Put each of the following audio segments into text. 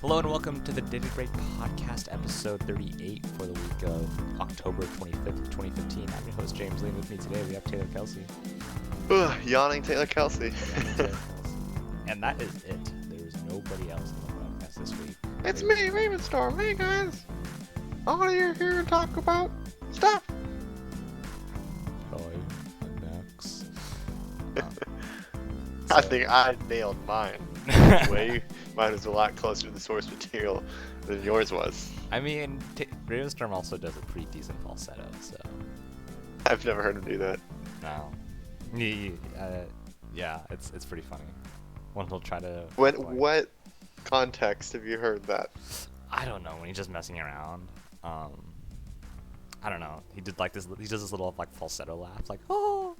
Hello and welcome to the Daily Break Podcast, episode 38 for the week of October 25th, 2015. I'm your host, James Lee. With me today, we have Taylor Kelsey. Yawning Taylor Kelsey. And that is it. There's nobody else in the podcast this week. It's me, Ravenstorm. Hey guys. I want to hear to talk about stuff. Hi, I'm Max. I think I nailed mine. Mine was a lot closer to the source material than yours was. I mean, Ravenstorm also does a pretty decent falsetto, so. I've never heard him do that. No. Yeah, it's pretty funny. When he'll try to. What context have you heard that? I don't know. When he's just messing around. I don't know. He did like this. He does this little like falsetto laugh, like oh,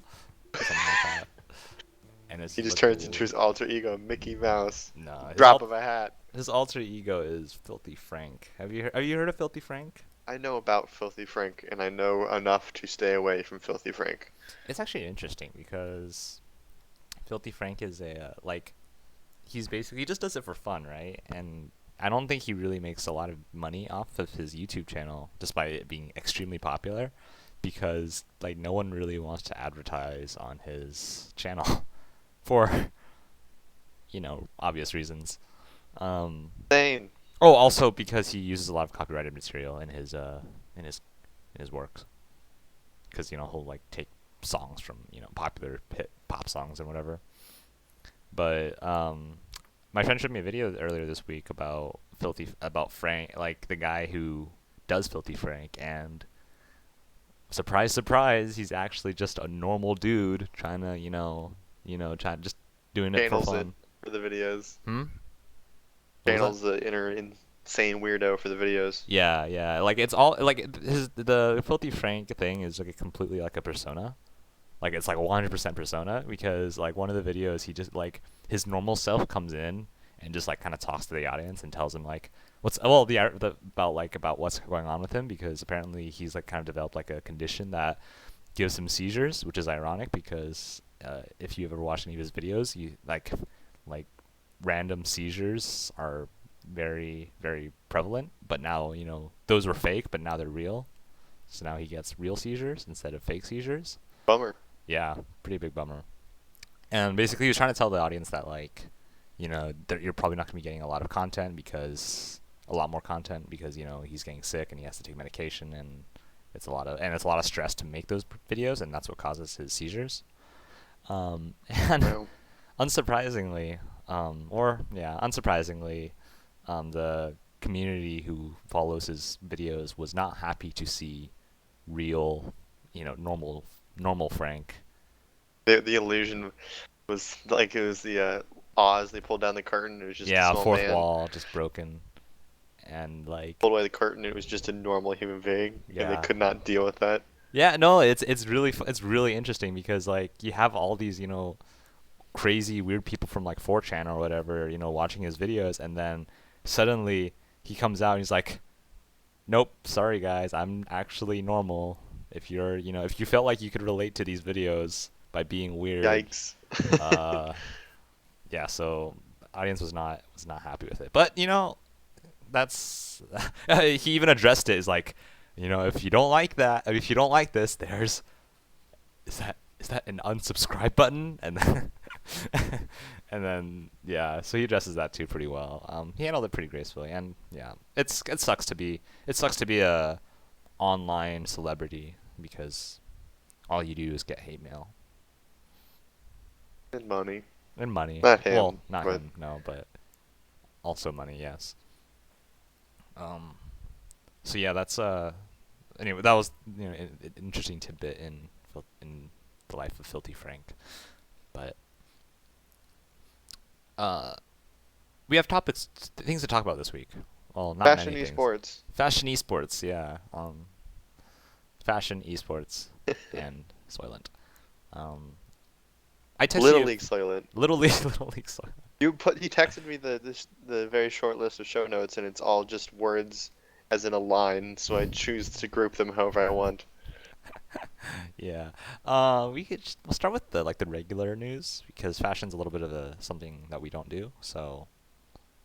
something like that. And He just turns into his alter ego, Mickey Mouse. No. Drop of a hat. His alter ego is Filthy Frank. Have you heard of Filthy Frank? I know about Filthy Frank, and I know enough to stay away from Filthy Frank. It's actually interesting because Filthy Frank is he's basically, he just does it for fun, right? And I don't think he really makes a lot of money off of his YouTube channel, despite it being extremely popular, because like no one really wants to advertise on his channel for, obvious reasons. Same. Oh, also because he uses a lot of copyrighted material in his works. Because he'll like take songs from popular hit pop songs and whatever. But my friend showed me a video earlier this week about Frank, like the guy who does Filthy Frank, and surprise, surprise, he's actually just a normal dude trying to just doing it for fun. Channels it for the videos. Channels the inner insane weirdo for the videos. Yeah. Like it's all like the Filthy Frank thing is like completely like a persona. Like it's like 100% persona, because like one of the videos he just like his normal self comes in and just like kind of talks to the audience and tells them like about what's going on with him, because apparently he's like kind of developed like a condition that gives him seizures, which is ironic because if you ever watched any of his videos, you like random seizures are very, very prevalent, but now those were fake, but now they're real, so now he gets real seizures instead of fake seizures. Bummer. Yeah, pretty big bummer. And basically he was trying to tell the audience that like you're probably not going to be getting a lot more content because he's getting sick and he has to take medication, and it's a lot of stress to make those videos, and that's what causes his seizures. And No. unsurprisingly, the community who follows his videos was not happy to see real, normal Frank. The illusion was like it was the Oz. They pulled down the curtain. It was just a small fourth man. wall just broken, and like Pulled away the curtain. It was just a normal human being, and Yeah. they could not deal with that. Yeah, no, it's really interesting because like you have all these crazy weird people from like 4chan or whatever watching his videos, and then suddenly he comes out and he's like, nope, sorry guys, I'm actually normal. If you're if you felt like you could relate to these videos by being weird, Yikes. yeah, so audience was not happy with it, but that's he even addressed it as like, if you don't like that, if you don't like this, is that an unsubscribe button? And then and then yeah, so he addresses that too pretty well. He handled it pretty gracefully, and yeah, it sucks to be a online celebrity because all you do is get hate mail And money. and money. Not him, Well, not but- him, no, but also money, yes. So yeah, that's anyway, that was an interesting tidbit in the life of Filthy Frank. But we have things to talk about this week. Well, not Fashion many things. eSports. Fashionesports, yeah. Fashion eSports and Soylent. I texted Little you League Soylent. Little League Soylent. You texted me the very short list of show notes, and it's all just words as in a line, so I choose to group them however I want. Yeah. We'll start with the regular news, because fashion's a little bit of something that we don't do. So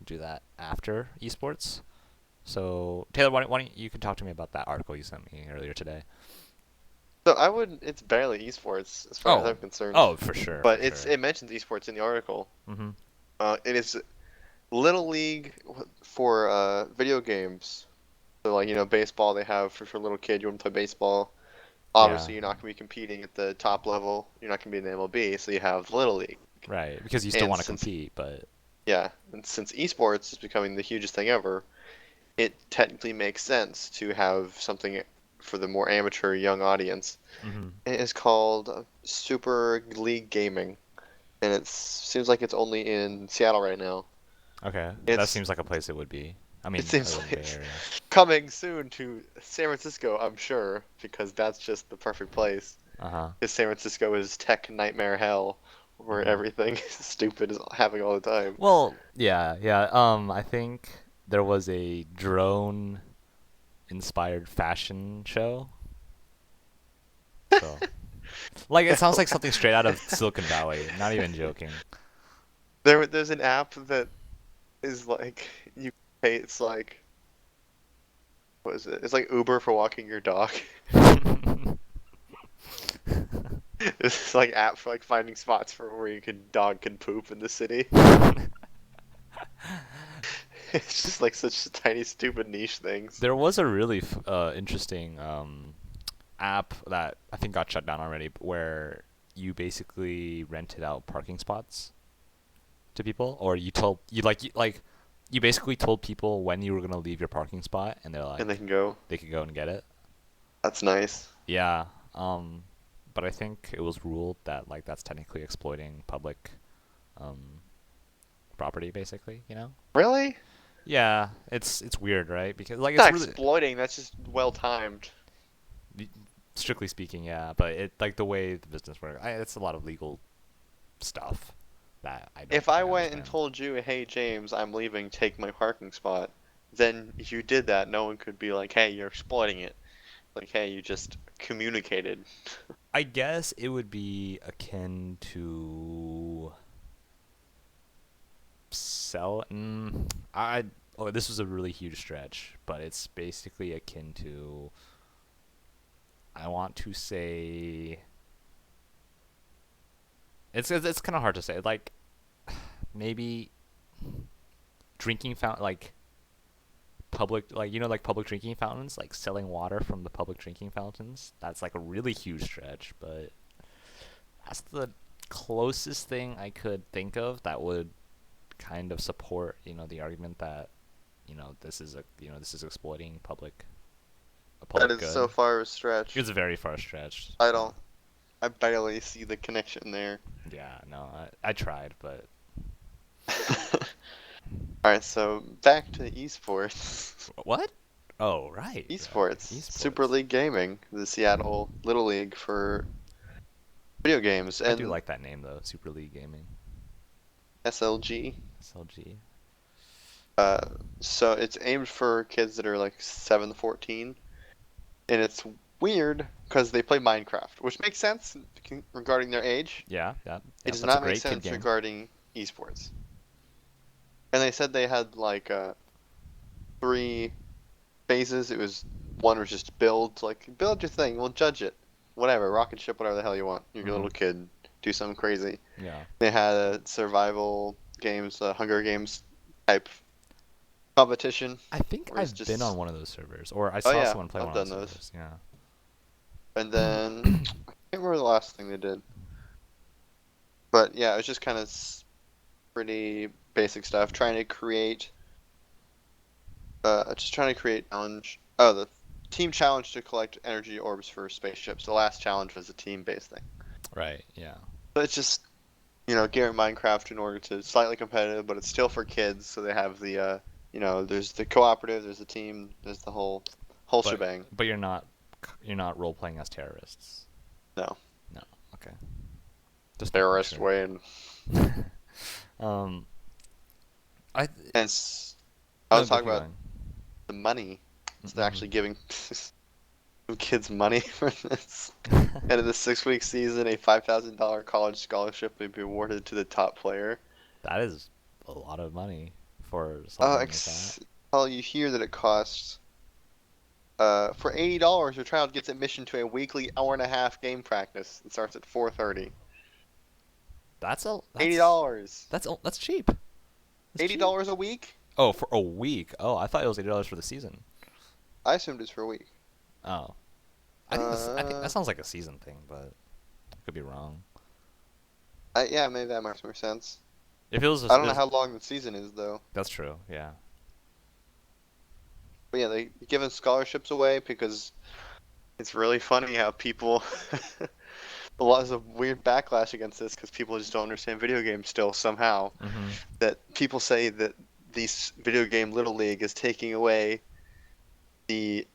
do that after esports. So Taylor, why don't you can talk to me about that article you sent me earlier today? So I would. It's barely esports as far as Oh, I'm concerned, oh, for sure, but for it's sure. it mentions esports in the article. Mhm. It is Little League for video games. So like baseball they have for little kid. You want to play baseball. Yeah. Obviously, you're not going to be competing at the top level. You're not going to be in the MLB, so you have Little League. Right. Because you still And want to since compete, but yeah, and since esports is becoming the hugest thing ever, it technically makes sense to have something for the more amateur young audience. mhm. It is called Super League Gaming, and it seems like it's only in Seattle right now. Okay. That It's seems like a place it would be. I it mean, seems other than the Bay like Area. coming soon to San Francisco, I'm sure, because that's just the perfect place. Uh-huh. Because San Francisco is tech nightmare hell, where Mhm. everything stupid is happening all the time. Well, yeah, yeah. I think there was a drone inspired fashion show. So, like it sounds like something straight out of Silicon Valley. Not even joking. There's an app that is like you pay. It's like what is it? It's like Uber for walking your dog. It's like app for like finding spots for where you can dog can poop in the city. It's just like such tiny stupid niche things. There was a really interesting app that I think got shut down already, where you basically rented out parking spots to people, or you basically told people when you were gonna leave your parking spot, and they're And they like can go. they could go and get it. That's nice. Yeah. Um, but I think it was ruled that like that's technically exploiting public um property, basically. You know? Really? Yeah. It's weird, right? Because like it's Not really exploiting. That's just well timed. strictly speaking, yeah. But it like the way the business works, it's a lot of legal stuff that I don't If I quite went and understand. told you, "Hey James, I'm leaving. Take my parking spot," then if you did that, no one could be like, "Hey, you're exploiting it." Like, "Hey, you just communicated." I guess it would be akin to sell. Oh, this was a really huge stretch, but it's basically akin to. I want to say it's kind of hard to say. Like maybe drinking fountain, like public, like like public drinking fountains, like selling water from the public drinking fountains. That's like a really huge stretch, but that's the closest thing I could think of that would kind of support the argument that this is exploiting a That public is so good. far a stretch. It's a very far stretch. I don't. I barely see the connection there. Yeah, no, I tried, but All right, so back to esports. what? Oh, right, right. Esports, Super Esports. League Gaming, the Seattle Little League for video games, I do and like that name though, Super League Gaming. SLG. SLG. Uh, so it's aimed for kids that are like 7 to 14, and it's weird because they play Minecraft, which makes sense regarding their age. Yeah, yeah, It yeah. does That's a not make great kid sense game. regarding esports. And they said they had like three phases. It was one was just build, like build your thing, we'll judge it, whatever, rocket ship, whatever the hell you want. You're a little Mhm. kid, do something crazy. Yeah. They had a survival games, Hunger Games type competition, I think where it's I've been on just one of those servers, or I oh saw yeah, someone play I've one of done those those. servers. Yeah. And then I can't remember the last thing they did, but yeah, it was just kind of pretty basic stuff, just trying to create challenge. Oh, the team challenge to collect energy orbs for spaceships. The last challenge was a team-based thing. Right. Yeah. So it's just gearing Minecraft in order to slightly competitive, but it's still for kids. So they have the there's the cooperative, there's the team, there's the whole But shebang. but you're not role playing as terrorists. No, No. Okay. Just making terrorist sure. way, and um. I hence I no was go talking keep about going. the money. So they're Mm-hmm. actually giving some kids money for this. And in the 6 week season, a $5,000 college scholarship will be awarded to the top player. That is a lot of money for something like that. Ex Well, you hear that it costs for $80, your child gets admission to a weekly hour-and-a-half game practice. It starts at 4:30. That's a $80. that's cheap. That's eighty cheap. dollars a week? Oh, for a week. Oh, I thought it was $80 for the season. I assumed it's for a week. Oh, I think Uh, that sounds like a season thing, but I could be wrong. yeah, maybe that makes more sense. If it was, I don't know how long the season is though. that's true. Yeah. But yeah, they giving scholarships away because it's really funny how people a lot of weird backlash against this because people just don't understand video games still somehow. hmm That people say that these video game Little League is taking away the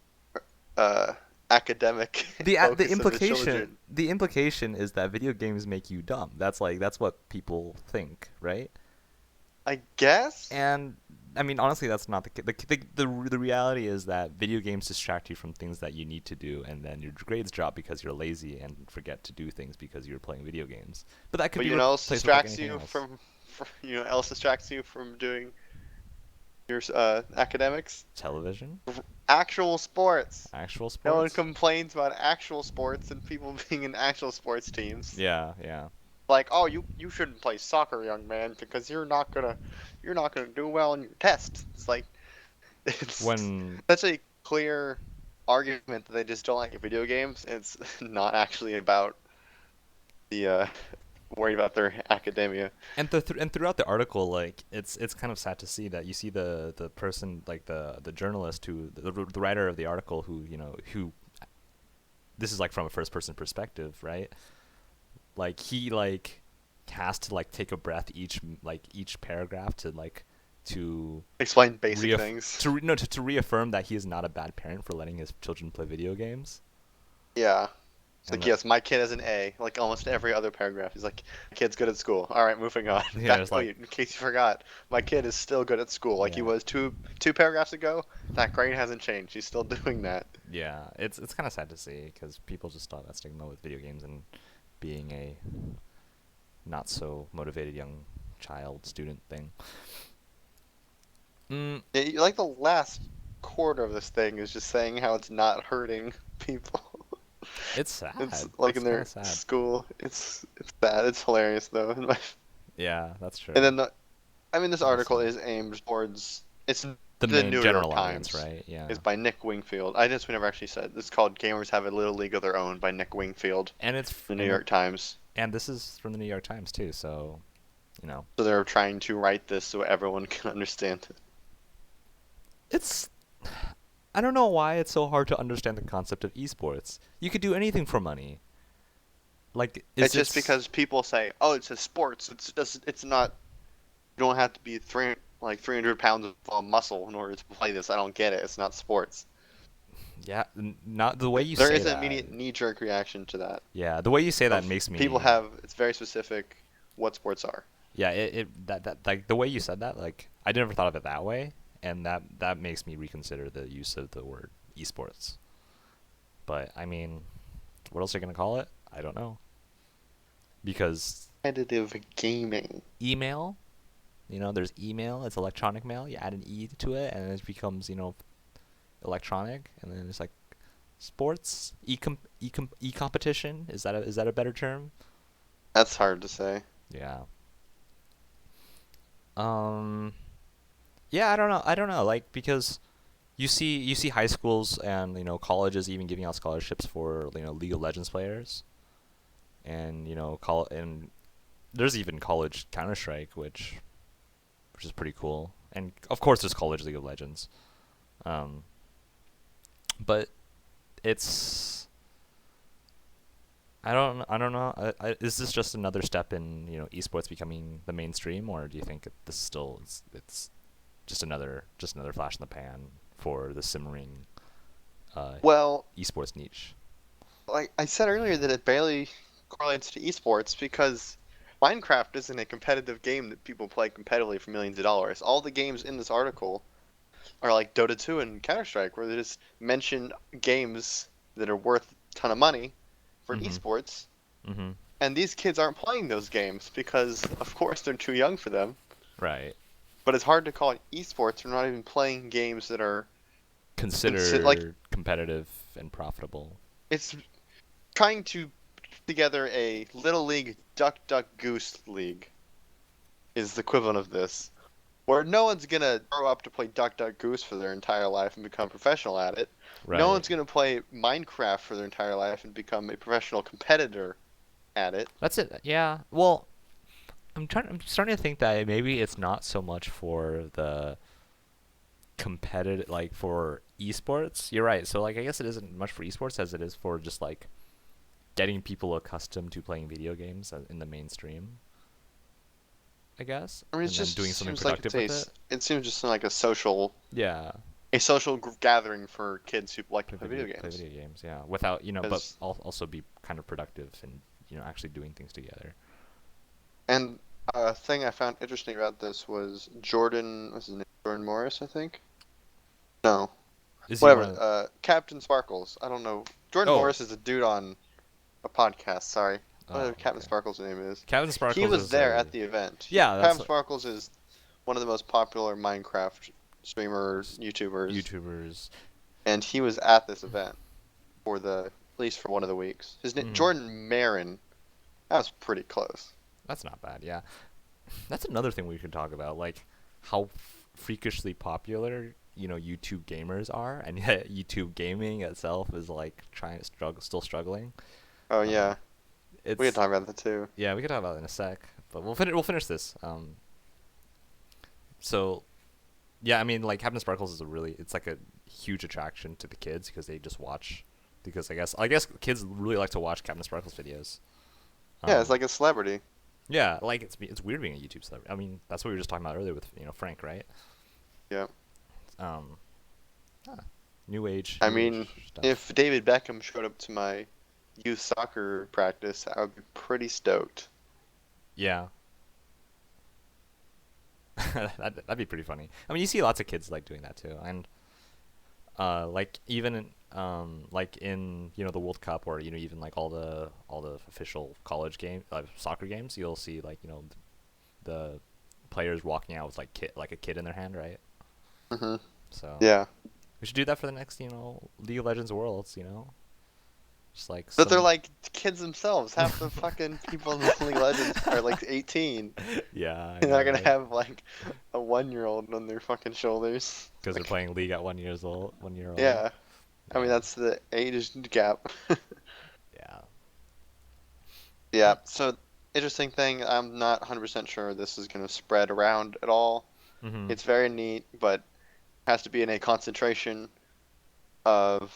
uh, academic The focus of the implication children. the implication is that video games make you dumb. That's what people think, right? I guess. And I mean, honestly, that's not the reality is that video games distract you from things that you need to do, and then your grades drop because you're lazy and forget to do things because you're playing video games. But that could But be you know, else replaced with like distracts anything you else. else distracts you from doing your academics. Television, Actual sports. actual No one sports. complains about actual sports and people being in actual sports teams. Yeah, yeah. Like, oh, you shouldn't play soccer, young man, because you're not gonna do well in your test. It's like it's When such a clear argument that they just don't like video games. It's not actually about the worried about their academia. and throughout the article, like it's kind of sad to see that you see the person like the journalist who the writer of the article who who this is like from a first person perspective, right? Like he like has to like take a breath each paragraph to to Explain basic reaff- things. no to reaffirm that he is not a bad parent for letting his children play video games. Yeah. It's And like, that yes, my kid has an A, like almost every other paragraph. He's like, my kid's good at school. All right, moving on. yeah, it's like In case you forgot, my kid is still good at school, like he yeah. was two paragraphs ago. That grade hasn't changed. He's still doing that. Yeah, it's kind of sad to see because people just still have that stigma with video games and being a not so motivated young child student thing. Mm, Yeah, like the last quarter of this thing is just saying how it's not hurting people. it's It's sad. like It's in kind their of sad. school. It's bad. It's hilarious though. Yeah, that's And true. then I mean, this It is article sad. is aimed towards it's The the main New York general audience, Times. right? Yeah. Is by Nick Wingfield. I just we never actually said it's called "Gamers Have a Little League of Their Own" by Nick Wingfield, And the New York Times. this is from the New York Times too, so you know. So they're trying to write this so everyone can understand it. It's I don't know why it's so hard to understand the concept of esports. You could do anything for money. Like It's is just it's because people say, "Oh, it's a sports. It's not. You don't have to be 300 pounds of muscle in order to play this. I don't get it. It's not sports." yeah, not the way you There say is an that. immediate knee-jerk reaction to that. Yeah, the way you say that Of makes people me have it's very specific what sports are. yeah, that like the way you said that, like I never thought of it that way, and that makes me reconsider the use of the word esports. But I mean, what else are you gonna call it? I don't know. Because Competitive gaming. email, there's email, it's electronic mail, you add an e to it and it becomes, electronic, and then it's like sports, e competition, is that a better term? That's hard to say. Yeah. Um yeah, I don't know, like because you see high schools and colleges even giving out scholarships for League of Legends players, and and there's even college Counter Strike, which is pretty cool, and of course there's college League of Legends. Um, but it's I don't know. Is this just another step in esports becoming the mainstream, or do you think this still it's just another flash in the pan for the simmering uh, Well, esports niche? like I said earlier, that it barely correlates to esports because Minecraft isn't a competitive game that people play competitively for millions of dollars. All the games in this article are like Dota 2 and Counter Strike, where they just mention games that are worth a ton of money for Mhm. esports, Mhm. and these kids aren't playing those games because, of course, they're too young for them. Right. but it's hard to call it esports. We're not even playing games that are like Considered competitive and profitable. it's trying to put together a little league duck duck goose league is the equivalent of this, where no one's gonna grow up to play duck duck goose for their entire life and become professional at it. No Right. one's gonna play Minecraft for their entire life and become a professional competitor at it. That's it. Yeah. Well, I'm starting to think that maybe it's not so much for the competitive, like for esports. You're right. So like I guess it isn't much for esports as it is for just like getting people accustomed to playing video games in the mainstream, I guess, I mean, it and then just doing something seems like productive with it. it seems just like Yeah. a social gathering for kids who like to Play play video play games. video games, yeah. Without but Because also be kind of productive and actually doing things together. and a thing I found interesting about this was Jordan, what's his name? Jordan Morris, I think. No, Is he one whatever. of? Captain Sparkles. I don't know. Jordan Oh, Morris is a dude on a podcast. Sorry, oh, whatever Captain okay. Sparkles' name is. Captain He Sparkles was is there a at the event. yeah. That's Captain Sparkles is one of the most popular Minecraft streamer YouTubers, YouTubers. and he was at this event for at least for one of the weeks. His name Mm, Jordan Marin. That was pretty close. that's not bad. Yeah, that's another thing we could talk about, like how freakishly popular YouTube gamers are, and yet YouTube gaming itself is like trying to still struggling. Oh Um, yeah, we could it's talk about that too. yeah, we could talk about it in a sec, but we'll finish this. So yeah, I mean, like Captain Sparkles is it's like a huge attraction to the kids because they just watch. Because I guess kids really like to watch Captain Sparkles videos. Yeah, it's Um, like a celebrity. yeah, like it's weird being a YouTube celebrity. I mean, that's what we were just talking about earlier with Frank, right? Yeah. Um, ah, new age, I new mean, age stuff. if David Beckham showed up to my youth soccer practice, I would be pretty stoked. Yeah, that'd be pretty funny. I mean, you see lots of kids like doing that too, and like even like in the World Cup or even like all the official college soccer games, you'll see like the players walking out with like a kid in their hand, right? Hmm. So Yeah. we should do that for the next League of Legends Worlds, just like But they're some. like kids themselves. Half the fucking people in the League of Legends are like 18. Yeah, I You're know, not gonna right? have like a 1-year-old on their fucking shoulders. Because they're Like, playing League at 1 years old, 1 year old. yeah. I mean, Yeah, that's the age gap. yeah. Yeah. So, interesting thing. I'm not 100% sure this is gonna spread around at all. Mhm. It's very neat, but has to be in a concentration of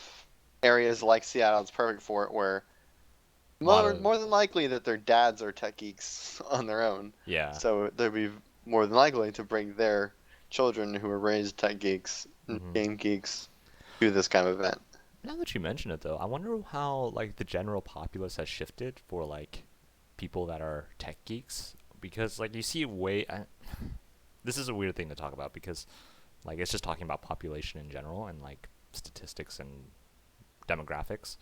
areas like Seattle. It's perfect for it, where A lot more of than likely that their dads are tech geeks on their own. yeah. So they'd be more than likely to bring their children who were raised tech geeks and Mhm. game geeks to this kind of event. Now that you mention it, though, I wonder how like the general populace has shifted for like people that are tech geeks because like you see this is a weird thing to talk about because like it's just talking about population in general and like statistics and demographics,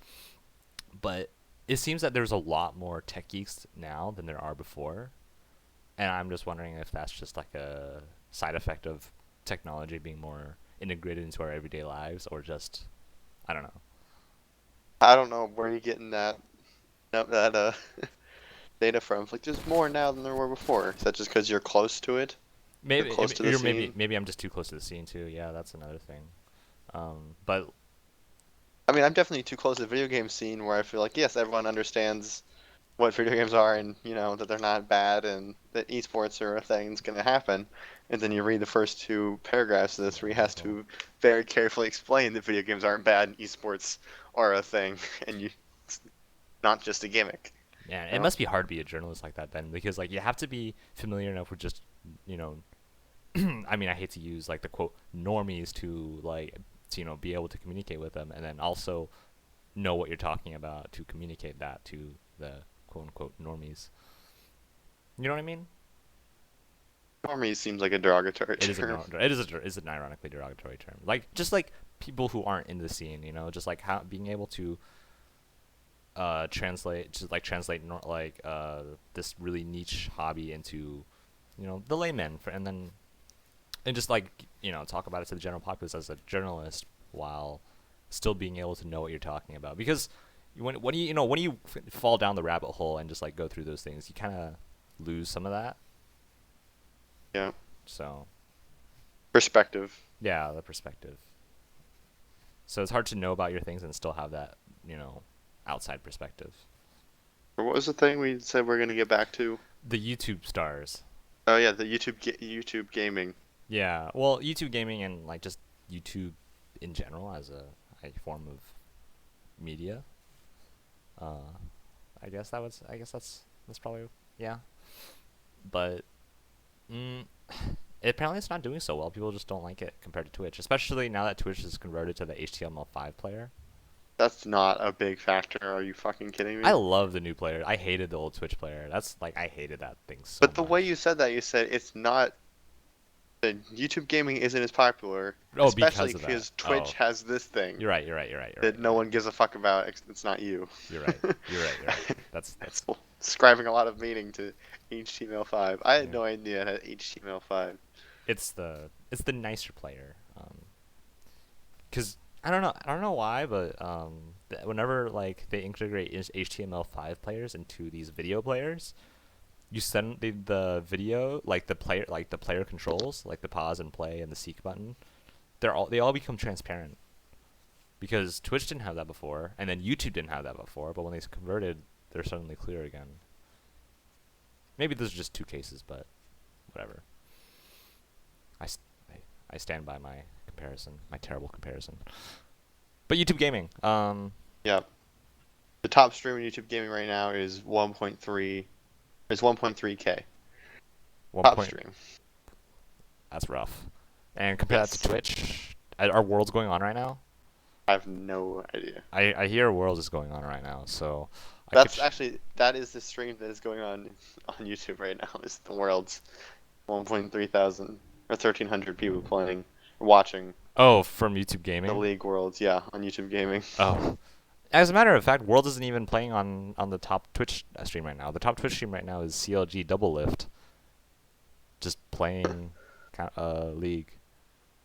but it seems that there's a lot more tech geeks now than there are before, and I'm just wondering if that's just like a side effect of technology being more integrated into our everyday lives or just I don't know. I don't know where you're getting that data from. It's like there's more now than there were before. Is that just because you're close to it? You're Maybe close to the you're maybe scene. maybe I'm just too close to the scene too. Yeah, that's another thing. But I mean, I'm definitely too close to the video game scene where I feel like yes, everyone understands what video games are and that they're not bad and that esports are a thing that's going to happen, and then you read the first two paragraphs of this where he has theoretical. to very carefully explain that video games aren't bad and esports are a thing and it's not just a gimmick. Yeah, you it know must be hard to be a journalist like that then because like you have to be familiar enough with just you know I mean I hate to use like the quote normies to be able to communicate with them and then also know what you're talking about to communicate that to the quote unquote normies. You know what I mean? Normie seems like a derogatory It is a term. is an ironically derogatory term. Like just like people who aren't in the scene, just like how being able to translate this really niche hobby into the layman and then and just like talk about it to the general populace as a journalist while still being able to know what you're talking about. Because when you fall down the rabbit hole and just like go through those things, you kind of lose some of that. Yeah. So Perspective. yeah, the perspective. So it's hard to know about your things and still have that outside perspective. Or what was the thing we said we're gonna get back to? The YouTube stars. Oh yeah, the YouTube gaming. Yeah, well, YouTube gaming and like just YouTube in general as a form of media. Uh, I guess that's probably yeah. But apparently it's not doing so well. People just don't like it compared to Twitch, especially now that Twitch is converted to the HTML5 player. That's not a big factor. Are you fucking kidding I me? love the new player. I hated the old Twitch player. That's like I hated that thing so But the way much. you said that, you said it's not. The YouTube gaming isn't as popular, Oh, especially because of that. because Twitch Oh, has this thing you're right. You're right. You're right. You're right. that You're no right. one gives a fuck about. It's not you. You're right. You're right. You're right. That's It's describing a lot of meaning to HTML5. I had yeah. no idea it had HTML5. It's the nicer player. 'Cause I don't know why, but whenever like they integrate HTML5 players into these video players, you send the video like the player controls, like the pause and play and the seek button. They all become transparent because Twitch didn't have that before, and then YouTube didn't have that before. But when they converted, they're suddenly clear again. Maybe those are just two cases, but whatever. I, s- I stand by my comparison, my terrible comparison. But YouTube gaming, Yeah. The top stream in YouTube gaming right now is 1.3. Is 1.3K. one Top point. stream. That's rough. And compare that to Yes. Twitch. Are Worlds going on right now? I have no idea. I hear Worlds is going on right now, so I could. That's actually that is the stream that is going on YouTube right now. Is the world's 1.3 thousand or 1,300 people playing, watching Oh, from YouTube the gaming. League Worlds. Yeah, on YouTube Gaming. Oh, as a matter of fact, Worlds isn't even playing on the top Twitch stream right now. The top Twitch stream right now is CLG Double Lift, just playing League,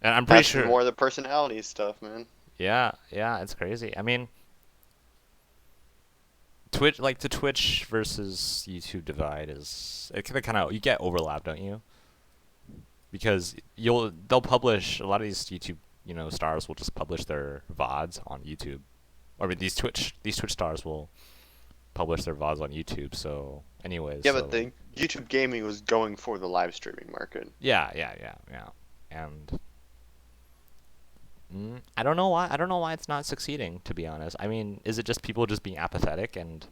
and I'm pretty That's sure. more the personality stuff, man. Yeah, yeah, it's crazy. I mean, Twitch, like the Twitch versus YouTube divide is it kind of you get overlap, don't you? Because they'll publish a lot of these YouTube stars will just publish their VODs on YouTube. Or I mean, these Twitch stars will publish their VODs on YouTube. So anyways, Yeah, so but like the YouTube Gaming was going for the live streaming market. yeah, and I don't know why it's not succeeding. To be honest, I mean, is it just people just being apathetic and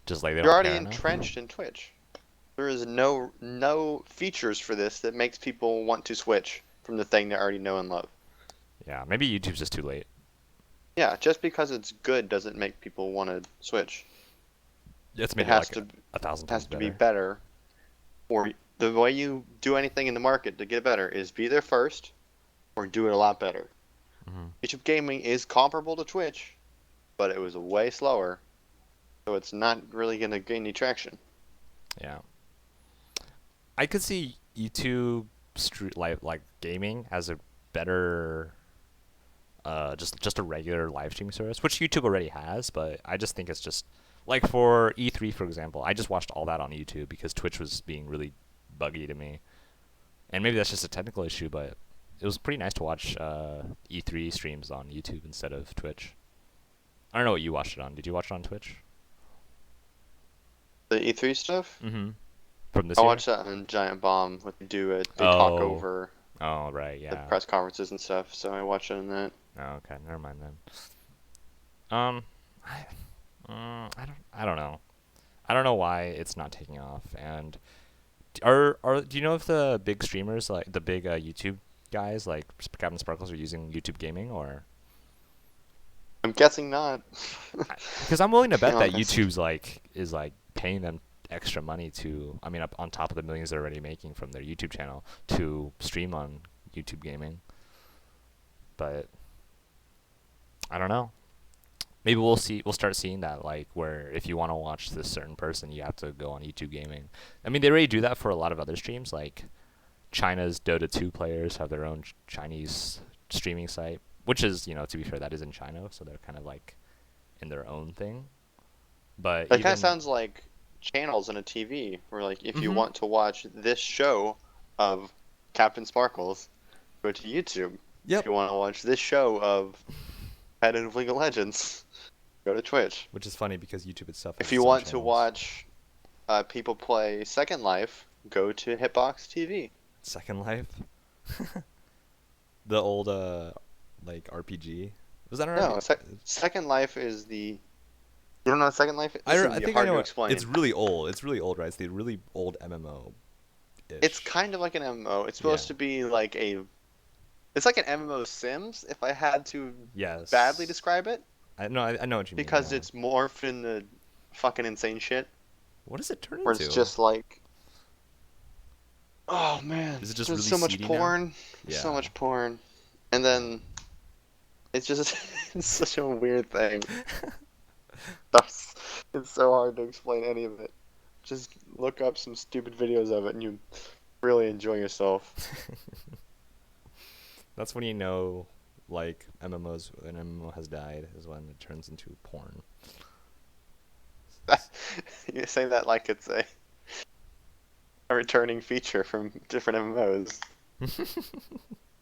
just like they You're don't already care enough? entrenched in Twitch. There is no features for this that makes people want to switch from the thing they already know and love. Yeah, maybe YouTube's just too late. Yeah, just because it's good doesn't make people want to switch. It's It made it has like to a thousand has times to be better. better. Or the way you do anything in the market to get better is be there first or do it a lot better. Hmm. YouTube Gaming is comparable to Twitch, but it was way slower, so it's not really going to gain any traction. Yeah. I could see YouTube like gaming as a better just a regular live streaming service, which YouTube already has, but I just think it's just like for E3 for example, I just watched all that on YouTube because Twitch was being really buggy to me. And maybe that's just a technical issue, but it was pretty nice to watch E3 streams on YouTube instead of Twitch. I don't know what you watched it on. Did you watch it on Twitch? The E3 stuff, Mm-hmm. From this I year? watched that on Giant Bomb when they talk Oh. over Oh, right, the yeah. press conferences and stuff, so I watched it on that. Oh, okay, never mind then. Um, I, I don't know. I don't know why it's not taking off. And do you know if the big streamers like the big YouTube guys like Captain Sparkles are using YouTube Gaming or? I'm guessing not. Because I'm willing to To be bet that honest. YouTube's is like paying them extra money to, I mean, up on top of the millions they're already making from their YouTube channel to stream on YouTube Gaming. But I don't know. Maybe we'll start seeing that like where if you want to watch this certain person, you have to go on YouTube Gaming. I mean, they already do that for a lot of other streams. Like China's Dota 2 players have their own Chinese streaming site, which is, to be fair, that is in China, so they're kind of like in their own thing. But That kind of even sounds like channels in a TV, where like if you hmm want to watch this show of Captain Sparkles, go to YouTube. If yep, you want to watch this show of Competitive League of Legends, go to Twitch. which is funny because YouTube itself has If you its own want to channels. watch people play Second Life, go to Hitbox TV. Second Life, the old like RPG. Was that an No, RPG? Second Life is the. You don't know what Second Life is? This is gonna I be think I hard know to it. It's explain. really old. It's really old, right? It's the really old MMO It's ish. kind of like an MMO. It's Yeah. supposed to be like a. It's like an MMO Sims, if I had to badly Yes. describe it, I know what you mean. because Yeah. it's morphed into fucking insane shit. What does it turn Where it's into? just like, oh man, Is it just there's really so much seedy now? porn, so Yeah. much porn, and Okay. then it's just it's such a weird thing. That's, it's so hard to explain any of it. Just look up some stupid videos of it, and you really enjoy yourself. That's when you know, like an MMO has died, is when it turns into porn. You say that like it's a returning feature from different MMOs.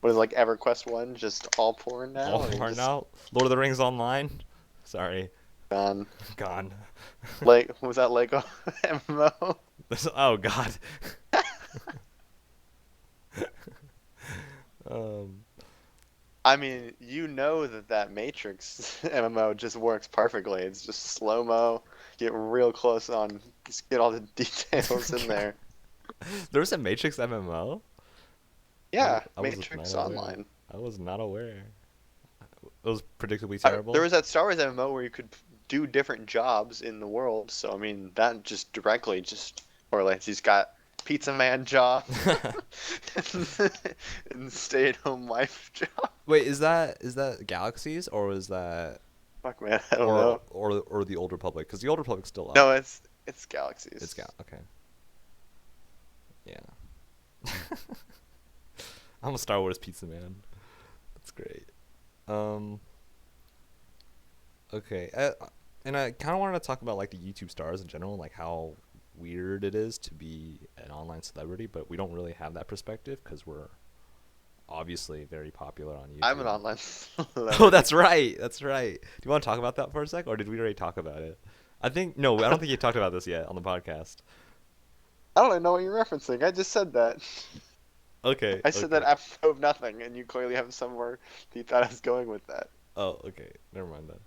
What is like EverQuest 1 just all porn now, All or porn just now. Lord of the Rings Online. Sorry, gone? gone. Like, was that Lego MMO? Oh God. um. I mean, you know that Matrix MMO just works perfectly. It's just slow-mo, get real close on, just get all the details in there. There was a Matrix MMO. Yeah, I was not Matrix aware. Online. I was not aware. It was predictably There terrible. was that Star Wars MMO where you could do different jobs in the world. So I mean, that just directly just correlates. He's got pizza man job and stay-at-home wife job. Wait, is that Galaxies or was that Fuck man, I don't or know. or the Old Republic? Because the Old Republic's still No, up. it's It's Galaxies. Gal. Okay. Yeah. I'm a Star Wars pizza man. That's great. Um. Okay. And I kind of wanted to talk about like the YouTube stars in general, like how weird it is to be an online celebrity, but we don't really have that perspective because we're obviously very popular on I'm an YouTube. online Oh, celebrity. that's right. That's right. Do you want to talk about that for a sec, or did we already talk about it? I think no. I don't think you talked about this yet on the podcast. I don't even know what you're referencing. I just said that. Okay. I said that Okay. out of nothing, and you clearly have somewhere you thought I was going with that. Oh, okay. Never mind then.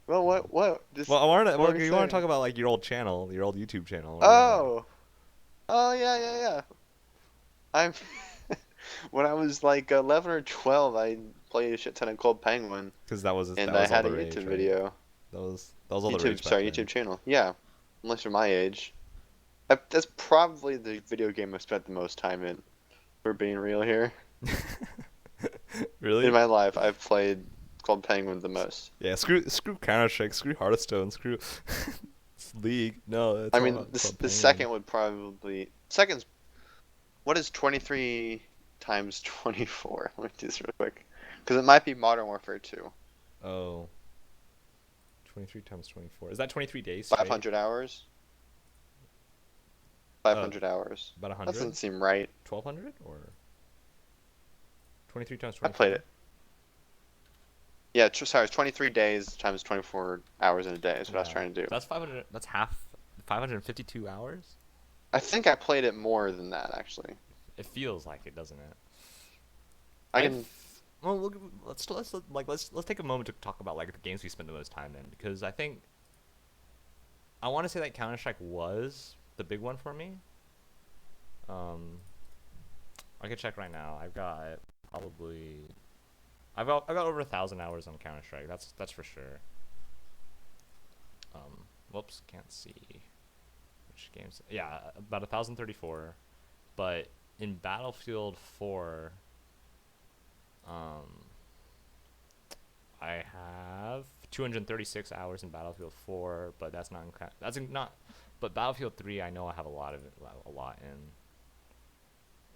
Well, Um, what? well, Just I wanted to. what Well, were you you want to talk saying? about like your old channel, your old YouTube channel, or like, Oh, oh yeah, yeah, yeah. I'm when I was like 11 or 12, I played a shit ton of Cold Penguin, because that was and that I was all had a the rage, YouTube right? video. That was all the rage back Sorry, then. YouTube channel. Yeah, unless you're my age. That's probably the video game I've spent the most time in. For being real here, in Really? my life, I've played Cold Penguin the most. Yeah. Screw Counter Strike. Screw Hearthstone. Screw League. No, it's I all mean, about this Club the Penguin. second would probably second's what is 23 times 24? Let me do this real quick, because it might be Modern Warfare 2. Oh, 23 times 24. Is that 23 days straight? 500 hours. Uh, 500 hours. about That 100? doesn't seem right. 1200 or 23 times I played 24? it. Yeah, sorry, it's 23 days times 24 hours in a day is what I was Yeah. trying to do. That's 500. That's half. 552 hours. I think I played it more than that, actually. It feels like it, doesn't it? I I've. can. Well, let's take a moment to talk about like the games we spend the most time in because I think I want to say that Counter Strike was the big one for me. Um, I can check right now. Probably I've got over 1,000 hours on Counter Strike. That's for sure. Whoops, can't see which games. Yeah, about 1,034. But in Battlefield 4, um, I have 236 hours in Battlefield 4, but that's not not. But Battlefield 3, I know I have a lot in,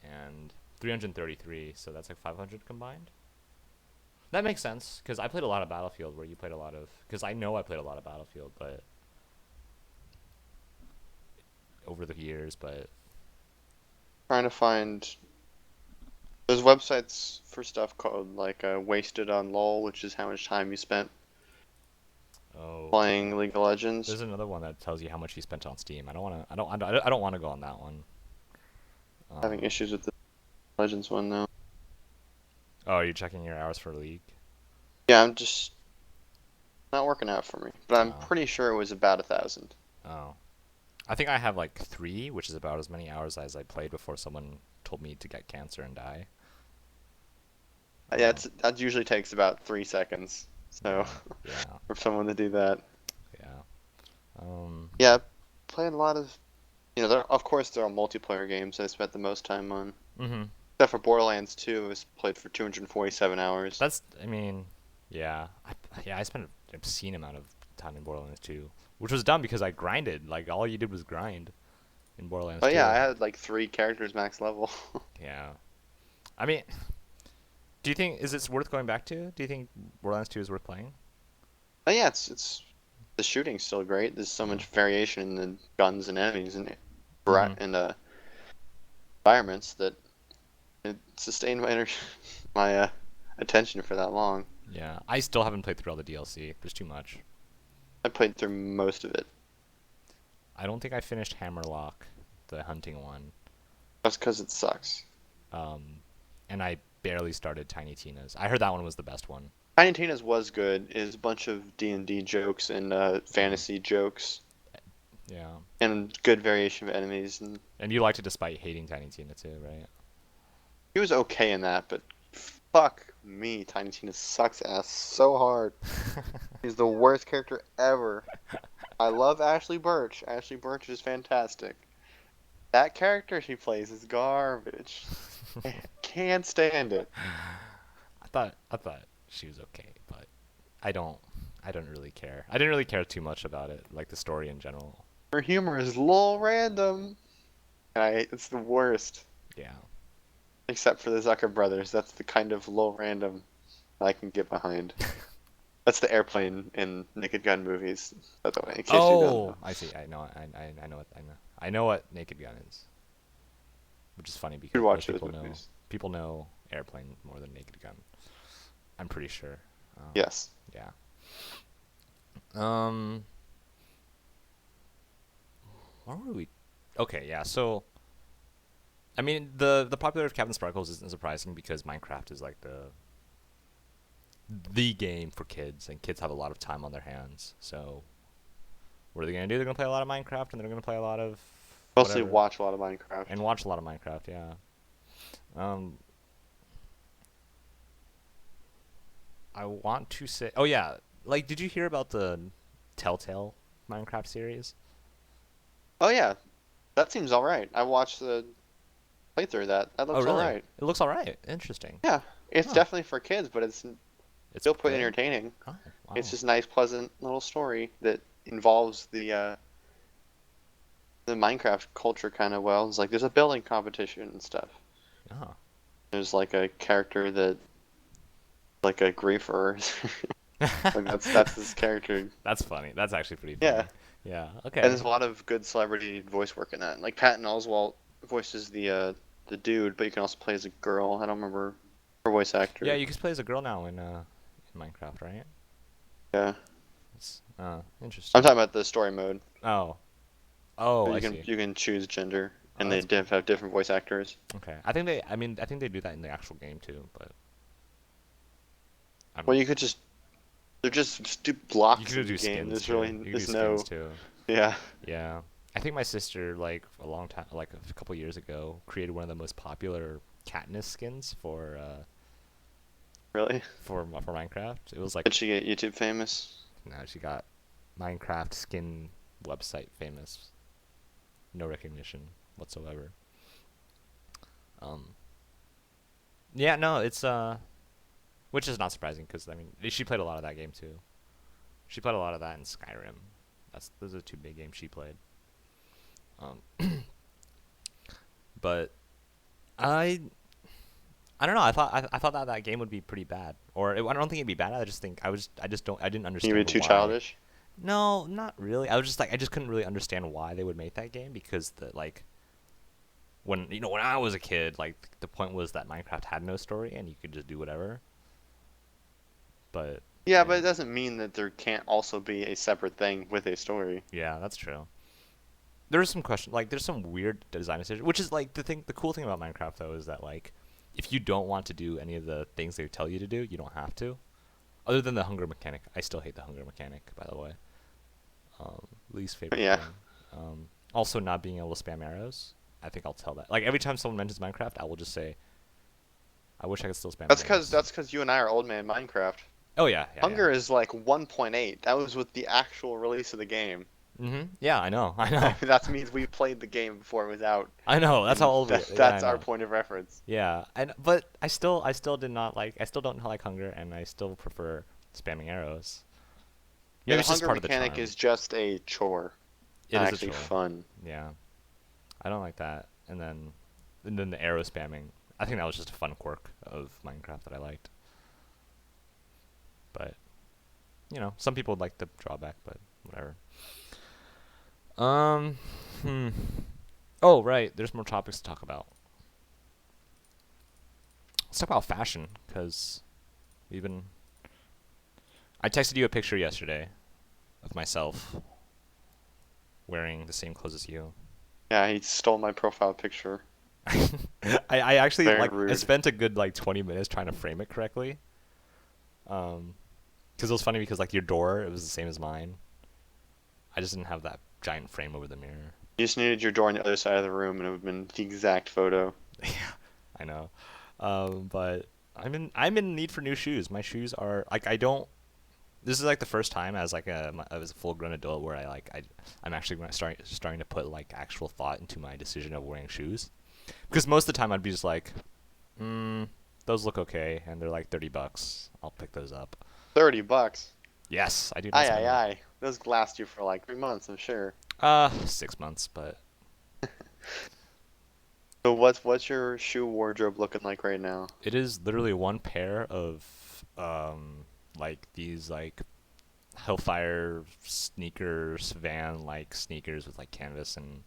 and 333, so that's like 500 combined. That makes sense because I played a lot of Battlefield, where you played a lot of. Because I know I played a lot of Battlefield, but over the years, but Trying to find. There's websites for stuff called like Wasted on LOL, which is how much time you spent oh, playing League of Legends. there's another one that tells you how much you spent on Steam. I don't want to. I don't want to go on that one. Having Um, issues with the Legends one now. oh, are you checking your hours for League? Yeah, I'm just not working out for me, but I'm Oh, pretty sure it was about 1,000. oh. I think I have like 3, which is about as many hours as I played before someone told me to get cancer and die. Yeah, Um, that usually takes about 3 seconds. So yeah, yeah, for someone to do that, yeah. Um, yeah, playing a lot of. Of course there are multiplayer games I spent the most time on. mhm. Except for Borderlands 2, it was played for 247 hours. That's, I mean, yeah, yeah. I spent an obscene amount of time in Borderlands 2, which was dumb because I grinded. Like all you did was grind in Borderlands But yeah, I 2. had like 3 characters max level. Yeah. I mean, do you think is it worth going back to? Do you think Borderlands 2 is worth playing? But yeah, it's the shooting's still great. There's so Mm. much variation in the guns and enemies Mhm. and environments that it sustained my attention for that long. Yeah. I still haven't played through all the DLC. There's too much. I played through most of it. I don't think I finished Hammerlock, the hunting one. That's because it sucks. Um, and I barely started Tiny Tina's. I heard that one was the best one. Tiny Tina's was good. Is a bunch of D&D jokes and Mm. fantasy jokes Yeah. and good variation of enemies. And And you liked it despite hating Tiny Tina too, right? he was okay in that, but fuck me, Tiny Tina sucks ass so hard. He's the worst character ever. I love Ashley Birch. Ashley Birch is fantastic. That character she plays is garbage. I can't stand it. I thought she was okay, but I don't I don't really care. I didn't really care too much about it, like the story in general. Her humor is lol random. It's the worst. Yeah. Except for the Zucker brothers. That's the kind of lol random I can get behind. That's the airplane in Naked Gun movies, by the way, in case you don't Oh, know. I see. I know what I know what Naked Gun is, which is funny You should because watch most those movies. people know Airplane more than Naked Gun. I'm pretty sure. Yes. Yeah. Um, where were we? Okay, yeah. So, I mean, the popularity of Captain Sparkles isn't surprising because Minecraft is like the game for kids, and kids have a lot of time on their hands. So, what are they gonna do? They're gonna play a lot of Minecraft, and they're gonna play a lot of Mostly whatever, watch a lot of Minecraft. and watch a lot of Minecraft. Yeah. Um, I want to say, oh yeah, like, did you hear about the Telltale Minecraft series? Oh yeah, that seems alright. I watched the playthrough of that. That Oh, looks really? alright. It looks alright. Interesting. Yeah, it's Huh. definitely for kids, but it's It's still pretty good. entertaining. Oh, It's wow. just a nice, pleasant little story that involves the Minecraft culture kind of well. It's like there's a building competition and stuff. Oh. There's like a character that like a griefer. Like that's this character. That's funny. That's actually pretty Yeah, funny. Yeah. and Okay. there's a lot of good celebrity voice work in that. Like Patton Oswalt voices the dude, but you can also play as a girl. I don't remember her voice Yeah, actor. you can play as a girl now in Minecraft, right? Yeah, It's I'm interesting. talking about the story mode. Oh. Oh, But I you can see. you can choose gender, Oh, and they that's cool. have different voice actors. Okay. I think they do that in the actual game too, but Well, I'm you could just they're just do you blocks could in the do game. skins There's too. really You could do there's skins no too. yeah. Yeah. I think my sister, like a long time, like a couple years ago, created one of the most popular Katniss skins Really? for Minecraft. It was like, Did she get YouTube famous? now she got Minecraft skin website famous. No recognition whatsoever. Um, yeah, no, it's which is not surprising because I mean she played a lot of that game too. She played a lot of that in Skyrim. Those are two big games she played. Um, but I I don't know. I thought that that game would be pretty bad, or I don't think it'd be bad. I just don't I didn't You be understand too why. childish? No, not really. I was just like I just couldn't really understand why they would make that game because the like when when I was a kid, like the point was that Minecraft had no story and you could just do whatever. But Yeah, but yeah, it doesn't mean that there can't also be a separate thing with a story. yeah, that's true. There's some question like there's some weird design decisions, which is like the cool thing about Minecraft though is that like if you don't want to do any of the things they tell you to do, you don't have to. Other than the hunger mechanic, I still hate the hunger mechanic. By the way, least favorite Yeah, thing. Also, not being able to spam arrows. I think I'll tell that. Like every time someone mentions Minecraft, I will just say, "I wish I could still spam arrows." that's because you and I are old man Minecraft. Oh yeah, yeah, yeah. Hunger is like 1.8. That was with the actual release of the game. Yeah, I know, I know, That means we played the game before it was out, I know. That's how and old we. Yeah, I that's our know. point of reference. Yeah, and but I still did not like. I still don't like hunger, and I still prefer spamming arrows. Yeah, Maybe the it's just hunger part of the mechanic charm. is just a chore, It not is a actually chore. fun. Yeah, I don't like that. And then the arrow spamming. I think that was just a fun quirk of Minecraft that I liked. But some people would like the drawback, but whatever. Um, hmm. Oh, right. There's more topics to talk about. Let's talk about fashion, because we've been. I texted you a picture yesterday of myself wearing the same clothes as you. Yeah, he stole my profile picture. I actually Very like I rude. spent a good like 20 minutes trying to frame it correctly. Because it was funny because like your door, it was the same as mine. I just didn't have that giant frame over the mirror. You just needed your door on the other side of the room, and it would have been the exact photo. Yeah, I know. But I'm in need for new shoes. My shoes are like I don't. This is like the first time as like as a full grown adult where I'm actually starting to put like actual thought into my decision of wearing shoes. Because most of the time I'd be just like, those look okay, and they're like $30. I'll pick those up. $30. Yes, I do not Aye, spend aye, money. aye. Those last you for like 3 months, I'm sure. 6 months, but So what's your shoe wardrobe looking like right now? it is literally one pair of like these like Hellfire sneakers, van like sneakers with like canvas and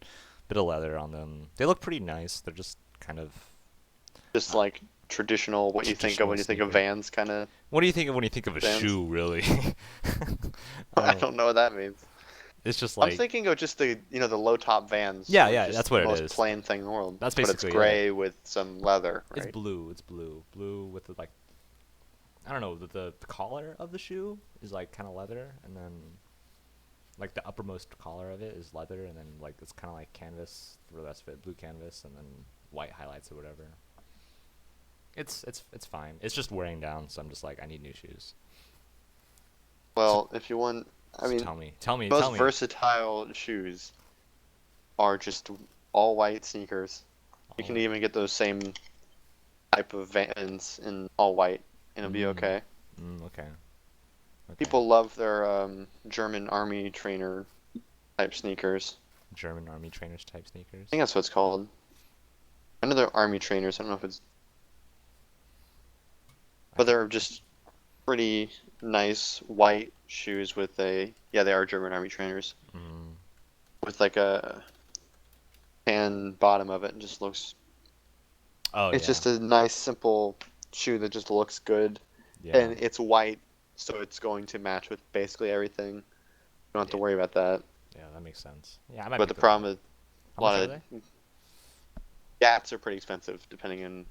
bit of leather on them. They look pretty nice. They're just kind of Just uh, like traditional, what you think of traditional when you think of sneaker. Vans kind of What do you think of when you think of a Vans? shoe, really? I um, don't know what that means. it's just I'm like thinking of just the low top Vans, yeah, like yeah. just That's what the it most is. plain thing in the world, That's but it's basically it. gray with some leather, It's right? blue. It's blue with the, like I don't know the collar of the shoe is like kind of leather, and then like the uppermost collar of it is leather, and then like it's kind of like canvas for the rest of it, blue canvas, and then white highlights or whatever. It's fine. It's just wearing down, so I'm just like I need new shoes. So, Well, if you want, I so mean, tell most me. versatile shoes are just all white sneakers. You All can right. even get those same type of Vans in all white, and it'll be Mm, okay. okay. Okay. People love their German army trainer type sneakers. German army trainers type I think sneakers. that's what it's called. I know they're army trainers. I don't know if it's, I but could. they're just pretty nice white shoes with a, yeah, they are German army trainers Mm, with like a tan bottom of it and just looks. oh It's yeah. just a nice simple shoe that just looks good, Yeah. and it's white, so it's going to match with basically everything. You don't have to Yeah. worry about that. Yeah. That makes sense. Yeah, I might But the pick those up. problem is How a much lot are of they? Gats are pretty expensive depending on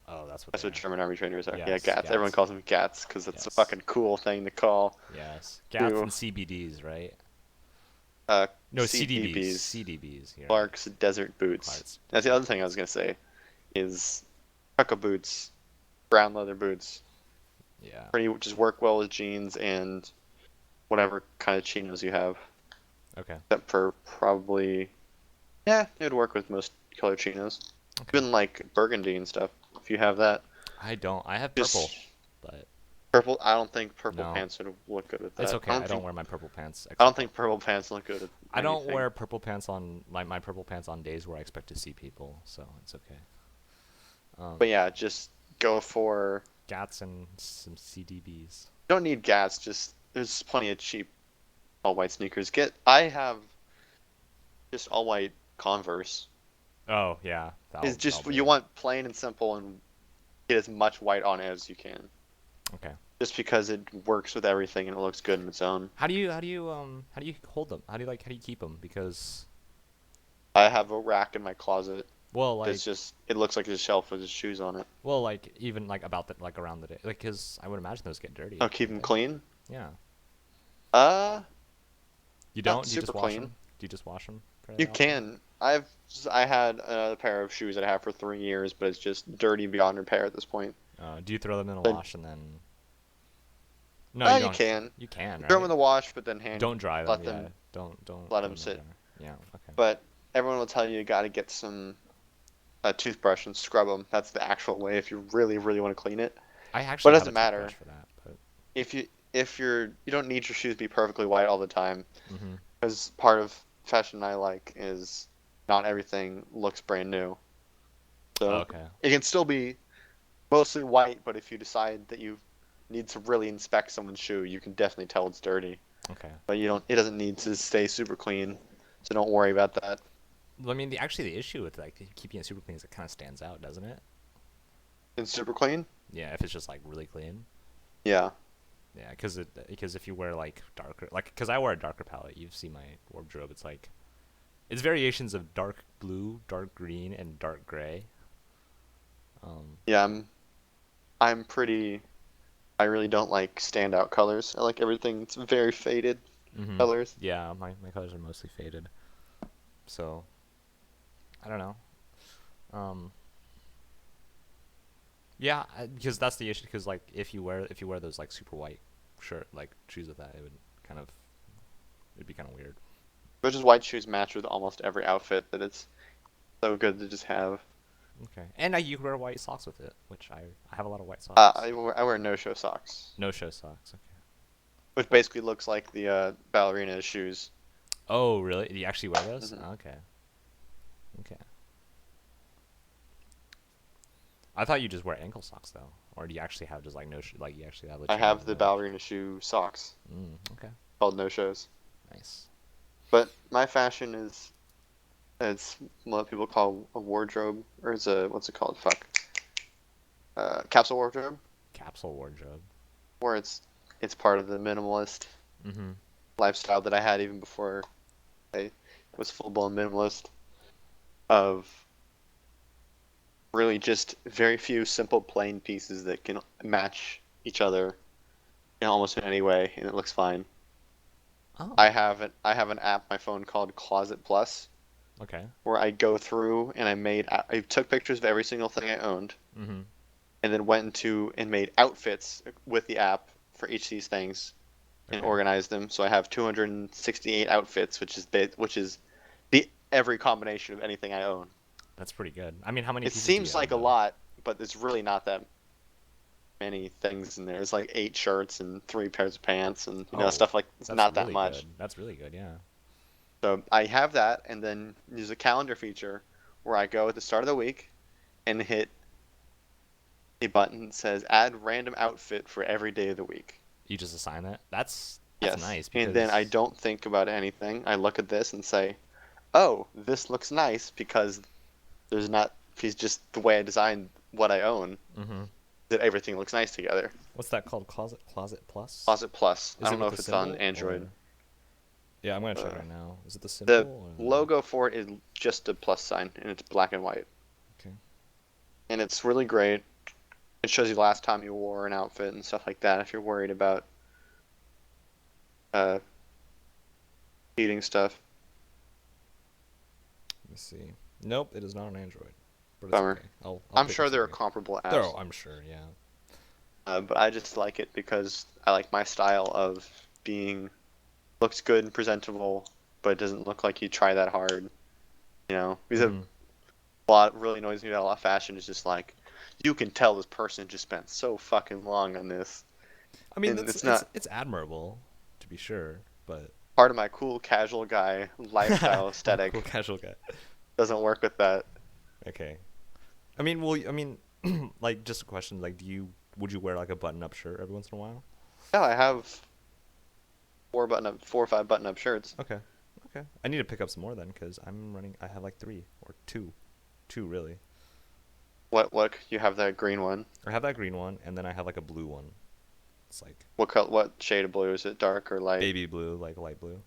Oh, that's what that's they what are. German army trainers are. Yeah, Yes, Gats. Everyone Gats. calls them Gats because it's a Yes. fucking cool thing to call Yes. Gats to and CBDs, right? No, CDBs. CDBs, CDBs. You're right. Clark's Desert Boots. Clark's That's the Desert other thing I was Boots. gonna say is trucker boots, brown leather boots. Yeah. Pretty just work well with jeans and whatever kind of chinos you have, Okay. except for probably, yeah, it would work with most color chinos, Okay. even like burgundy and stuff. If you have that, I don't. I have just purple, but purple. I don't think purple no, pants would look good with it's that. okay. I don't wear my purple pants I don't except think purple pants look good with I don't anything. wear purple pants on my purple pants on days where I expect to see people, so it's okay. But Um, yeah, just go for. Gats and some CDBs. Don't need gas. Just there's plenty of cheap all white sneakers. I have just all white Converse. Oh yeah, It's that'll just you do. want plain and simple and get as much white on it as you can. Okay. Just because it works with everything and it looks good in its own. How do you hold them? How do you keep them? Because I have a rack in my closet. well It's like just it looks like a shelf with his shoes on it. even like about the like around the day like because I would imagine those get dirty, I'll keep don't them they? clean. Yeah. Uh, You Not don't? Do you just super wash clean. them? Do you just wash them fairly You often? can. I had another pair of shoes that I have for 3 years, but it's just dirty beyond repair at this point. Do you throw them in a But wash and then? No, you you don't. can You can, throw them in right? the wash, but then Don't dry them. let Yeah. them Don't let put them them in the sit. dryer. Yeah. Okay. But everyone will tell you got to get some a toothbrush and scrub them. That's the actual way if you really really want to clean it. I But actually it have a doesn't toothbrush matter for that, but. if you don't need your shoes to be perfectly white all the time, Mhm. because part of fashion I like is not everything looks brand new. So Okay. it can still be mostly white, but if you decide that you need to really inspect someone's shoe, you can definitely tell it's dirty. Okay. But you don't. It doesn't need to stay super clean, so don't worry about that. Well, I mean, the issue with like keeping it super clean is it kind of stands out, doesn't it? It's super clean. Yeah, if it's just like really clean. Yeah. Yeah, because if you wear like darker like because I wear a darker palette, you see my wardrobe. It's variations of dark blue, dark green, and dark gray. Um. Yeah. I'm pretty. I really don't like standout colors. I like everything. It's very faded Mhm. colors. Yeah, my colors are mostly faded. So I don't know. Um. Yeah, because that's the issue. Because like if you wear those like super white shirt like shoes with that, kind of it'd be kind of weird. But just white shoes match with almost every outfit that it's so good to just have. Okay. And you could wear white socks with it, which I have a lot of white socks. I wear no-show socks, No show socks. Okay. which basically looks like the ballerina shoes. Oh, really? Do you actually wear those? Hmm. Okay. Okay. I thought you just wear ankle socks though, or do you actually have just like like you actually have I legitimate have the like? ballerina shoe socks Okay. called no-shows. Nice. But my fashion is it's what people call a wardrobe, or it's a what's it called? Fuck, capsule wardrobe, Capsule wardrobe. where it's part of the minimalist Mhm. lifestyle that I had even before I was full-blown minimalist of really just very few simple plain pieces that can match each other in almost in any way, and it looks fine. Oh. I have an app on my phone called Closet Plus Okay. where I go through and I took pictures of every single thing I owned Mhm. and then went into and made outfits with the app for each of these things and Okay. organized them. So I have 268 outfits, which is the every combination of anything I own. That's pretty good. I mean, how many It pieces do you seems own like a though? lot, but it's really not that many things in there. It's like 8 shirts and 3 pairs of pants and Oh, stuff like it's that's not that really much. good. That's really good. Yeah. So I have that, and then there's a calendar feature where I go at the start of the week and hit a button that says add random outfit for every day of the week. You just assign it. That's Yes. nice And then I because don't think about anything. I look at this and say, oh, this looks nice because he's just the way I designed what I own, mhm. that everything looks nice together. What's that called? Closet Plus? Closet Plus. I Is it don't know with the if it's on symbol Android. or? Yeah, I'm gonna check Uh, right now. Is it the the symbol or the? logo for it is just a plus sign, and it's black and white. Okay. And it's really great. It shows you the last time you wore an outfit and stuff like that if you're worried about uh, eating stuff. Let me see. Nope, it is not on Android, but it's Bummer. okay. I'll I'm pick up sure there are something. comparable Oh, apps, I'm sure. Yeah. but I just like it because I like my style of being looks good and presentable, but it doesn't look like you try that hard. Because Mhm. a lot really annoys me about a lot of fashion is just like you can tell this person just spent so fucking long on this, I mean, and that's it's not it's admirable, to be sure, but part of my cool casual guy lifestyle I'm a cool aesthetic casual guy. doesn't work with that. Okay. I mean, well, I mean, Like, just a question. Like, would you wear like a button-up shirt every once in a while? Yeah, I have 4 or 5 button-up shirts. Okay. Okay. I need to pick up some more then, because I have like three or two really. What you have that green one? I have that green one, and then I have like a blue one. It's like What shade of blue is it? Dark or light? baby blue, like light blue.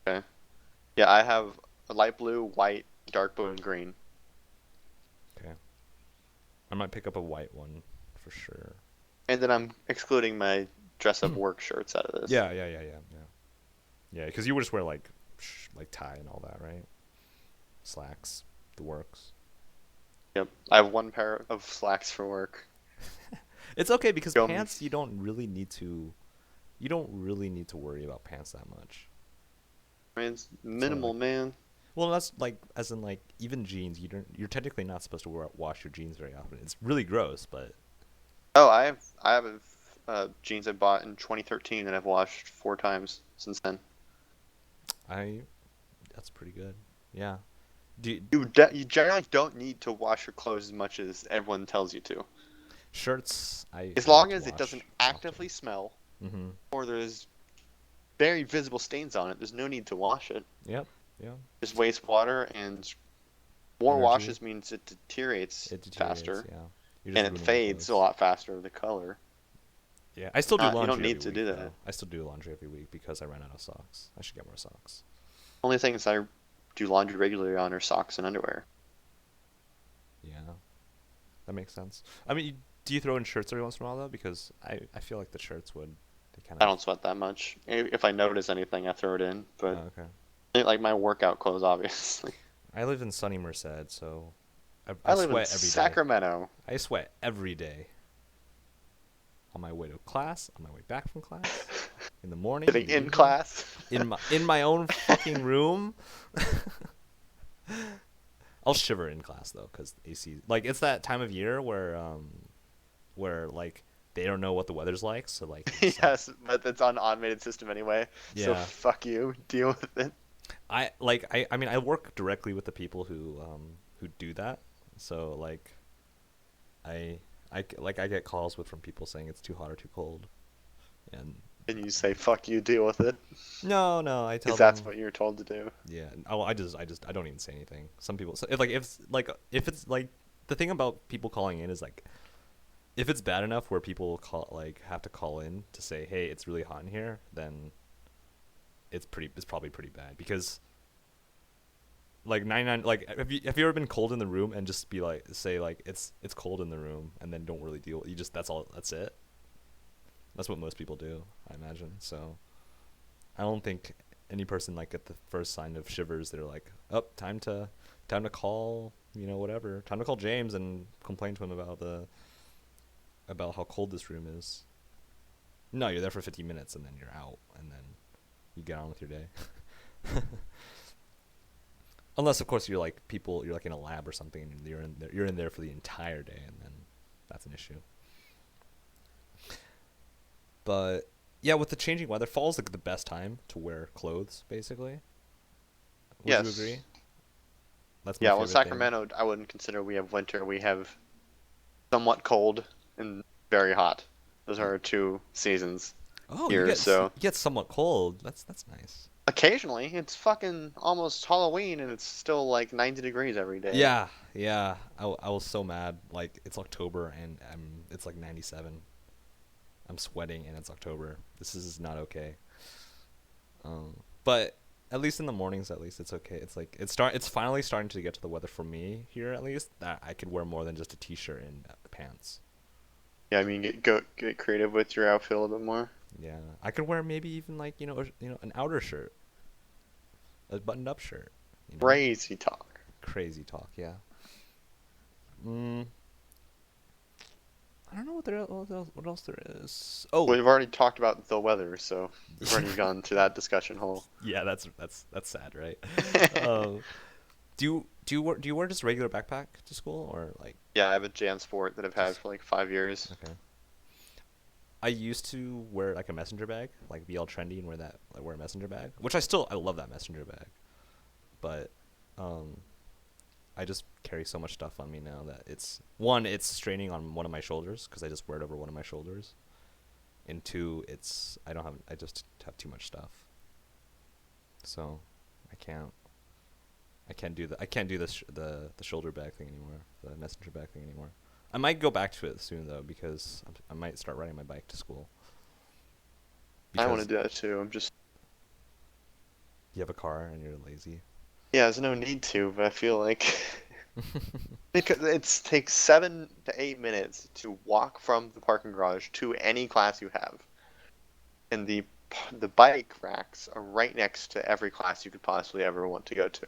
Okay. Yeah, I have a light blue, white, dark blue, and green. Okay. I might pick up a white one for sure. And then I'm excluding my dress-up work shirts out of this. Yeah. Yeah, because you would just wear like tie and all that, right? Slacks, the works. Yep. I have one pair of slacks for work. It's okay because Show me. pants you don't really need to worry about pants that much. I mean, it's It's only minimal, like man. well, that's like as in like even jeans. You're technically not supposed to wash your jeans very often. It's really gross, but Oh, I have jeans I bought in 2013 and I've washed 4 times since then. I that's pretty good. Yeah. Do You generally don't need to wash your clothes as much as everyone tells you to. shirts As I like long to as it doesn't wash actively often. smell Mhm. or there's very visible stains on it, there's no need to wash it. Yep. Yeah. Just waste water, and more Energy. washes means it deteriorates It deteriorates. faster Yeah. You're just and it ruining your fades a clothes. lot faster, the color. Yeah. I still do You don't laundry need every to week do that. though. I still do laundry every week because I ran out of socks. I should get more socks. Only things I do laundry regularly on are socks and underwear. Yeah. That makes sense. I mean, do you throw in shirts every once in a while though? Because I feel like the shirts would they kind I of don't sweat that much. If I notice anything, I throw it in. oh, But okay. like my workout clothes, obviously. I live in sunny Merced, so I I live in sweat every day. Sacramento. I sweat every day. On my way to class, on my way back from class, in the morning, in Sitting the in evening, class. in my own fucking room. I'll shiver in class though, cause AC like it's that time of year where like they don't know what the weather's like, so like it's like Yes, but it's on automated system anyway. So yeah. fuck you. Deal with it. I mean I work directly with the people who do that, so like I I get calls with from people saying it's too hot or too cold, and And you say fuck you. Deal with it. no I tell Because that's them what you're told to do. yeah. Oh, I don't even say anything. Some people so if it's like the thing about people calling in is like if it's bad enough where people call like have to call in to say hey it's really hot in here, then it's probably pretty bad because like 99 like have you ever been cold in the room and just be like say like it's cold in the room and then don't really deal you just that's it. That's what most people do, I imagine. So I don't think any person like at the first sign of shivers they're like oh time to call whatever time to call James and complain to him about how cold this room is. No, you're there for 50 minutes and then you're out and then you get on with your day. Unless of course you're like in a lab or something and you're in there for the entire day and then that's an issue. But yeah, with the changing weather, fall's like the best time to wear clothes basically. Would you Yes. agree? That's my Yeah, well, in favorite thing. Sacramento, I wouldn't consider we have winter. We have somewhat cold and very hot. Those are Y- our 2 seasons Oh, here. you So get somewhat cold. That's nice. occasionally, it's fucking almost Halloween and it's still like 90 degrees every day. Yeah, yeah. I was so mad. Like it's October and it's like 97. I'm sweating and it's October. This is not okay. But at least in the mornings, at least it's okay. It's like it's finally starting to get to the weather for me here at least that I could wear more than just a t-shirt and pants. Yeah, I mean, get creative with your outfit a little bit more. Yeah, I could wear maybe even like an outer shirt, a buttoned-up shirt. You know, Crazy talk. crazy talk. Yeah. Mm, I don't know what else there is. Oh, We've already talked about the weather, so we've already gone to that discussion hole. yeah, that's sad, right? Um, do you wear just regular backpack to school or like Yeah, I have a JanSport that I've had just for like 5 years. okay? I used to wear like a messenger bag, like be all trendy and wear a messenger bag, which I love that messenger bag, but um, I just carry so much stuff on me now that it's straining on one of my shoulders because I just wear it over one of my shoulders, and two, I just have too much stuff, so I can't do the shoulder bag thing anymore, the messenger bag thing anymore. I might go back to it soon though because I might start riding my bike to school. I want to Because do that too. I'm just you have a car and you're lazy. yeah, there's no need to, but I feel like because it takes 7 to 8 minutes to walk from the parking garage to any class you have, and the bike racks are right next to every class you could possibly ever want to go to.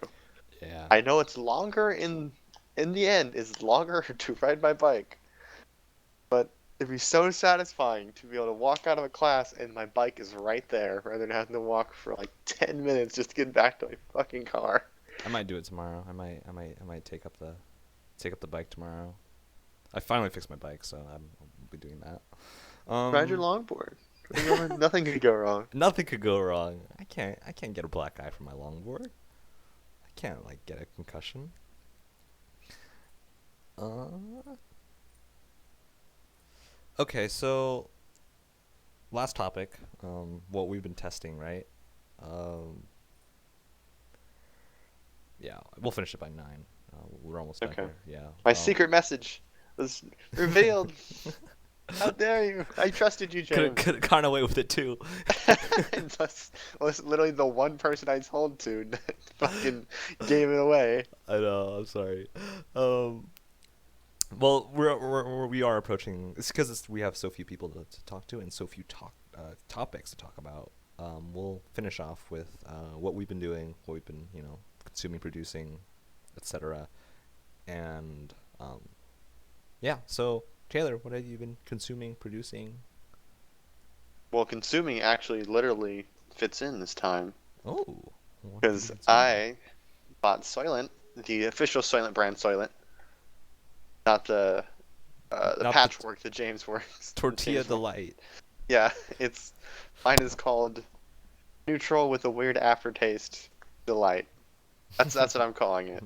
Yeah. I know it's longer in the end, it's longer to ride my bike, but it'd be so satisfying to be able to walk out of a class and my bike is right there rather than having to walk for like 10 minutes just to get back to my fucking car. I might do it tomorrow. I might take up the bike tomorrow. I finally fixed my bike, so I'll be doing that. Ride your longboard. Nothing could go wrong. Nothing could go wrong. I can't get a black eye from my longboard. I can't like get a concussion. Okay, so last topic. What we've been testing, right? Um, yeah, we'll finish it by 9. We're almost done Okay. here. Yeah. My secret message was revealed. How dare you? I trusted you, James. Could have gone away with it too. And was literally the one person I told to that fucking gave it away. I know. I'm sorry. Well, we are approaching. It's because we have so few people to talk to and so few topics to talk about. We'll finish off with what we've been doing, what we've been consuming, producing, etc. And yeah. So Taylor, what have you been consuming, producing? Well, consuming actually literally fits in this time Oh, what have you because been consuming? I bought Soylent, the official Soylent brand Soylent, not the Not the patchwork that James works. Tortilla James Delight. Yeah, mine is called neutral with a weird aftertaste delight. That's what I'm calling it.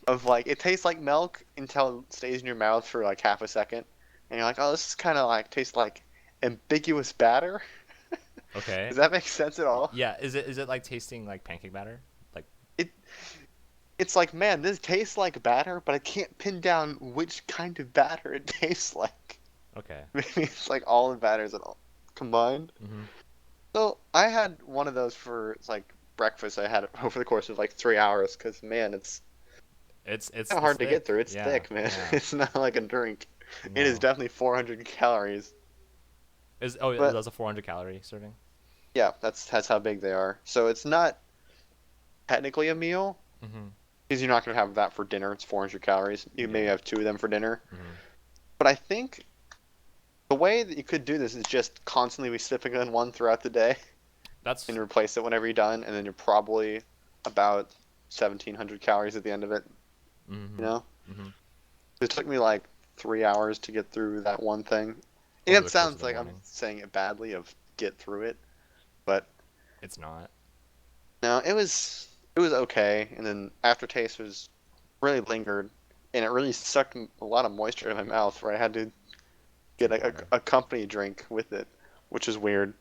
Of like it tastes like milk until it stays in your mouth for like half a second, and you're like, oh, this is kind of like tastes like ambiguous batter. Okay. Does that make sense at all? Yeah. Is it like tasting like pancake batter? Like It it's like, man, this tastes like batter, but I can't pin down which kind of batter it tastes like. okay. Maybe it's like all the batters and all combined. Mhm. So I had one of those for like breakfast. I had it over the course of like 3 hours because man, it's It's kind of hard to get thick. through. It's Yeah. thick, man. Yeah. It's not like a drink. It is No. definitely 400 calories. But That's a 400 calorie serving. yeah, that's how big they are. So it's not technically a meal Mhm. because you're not gonna have that for dinner. It's 400 calories. You maybe Yeah. have 2 of them for dinner. Mhm. But I think the way that you could do this is just constantly be sipping on one throughout the day That's and replace it whenever you're done, and then you're probably about 1,700 calories at the end of it. mhm. You know, Mhm. it took me like 3 hours to get through that one thing. And Over it the course of sounds the like I'm morning. saying it badly of get through it, but It's not. no, it was okay. And then aftertaste was really lingered, and it really sucked a lot of moisture in my mouth, where I had to get Drink a, water. a company drink with it, which is weird.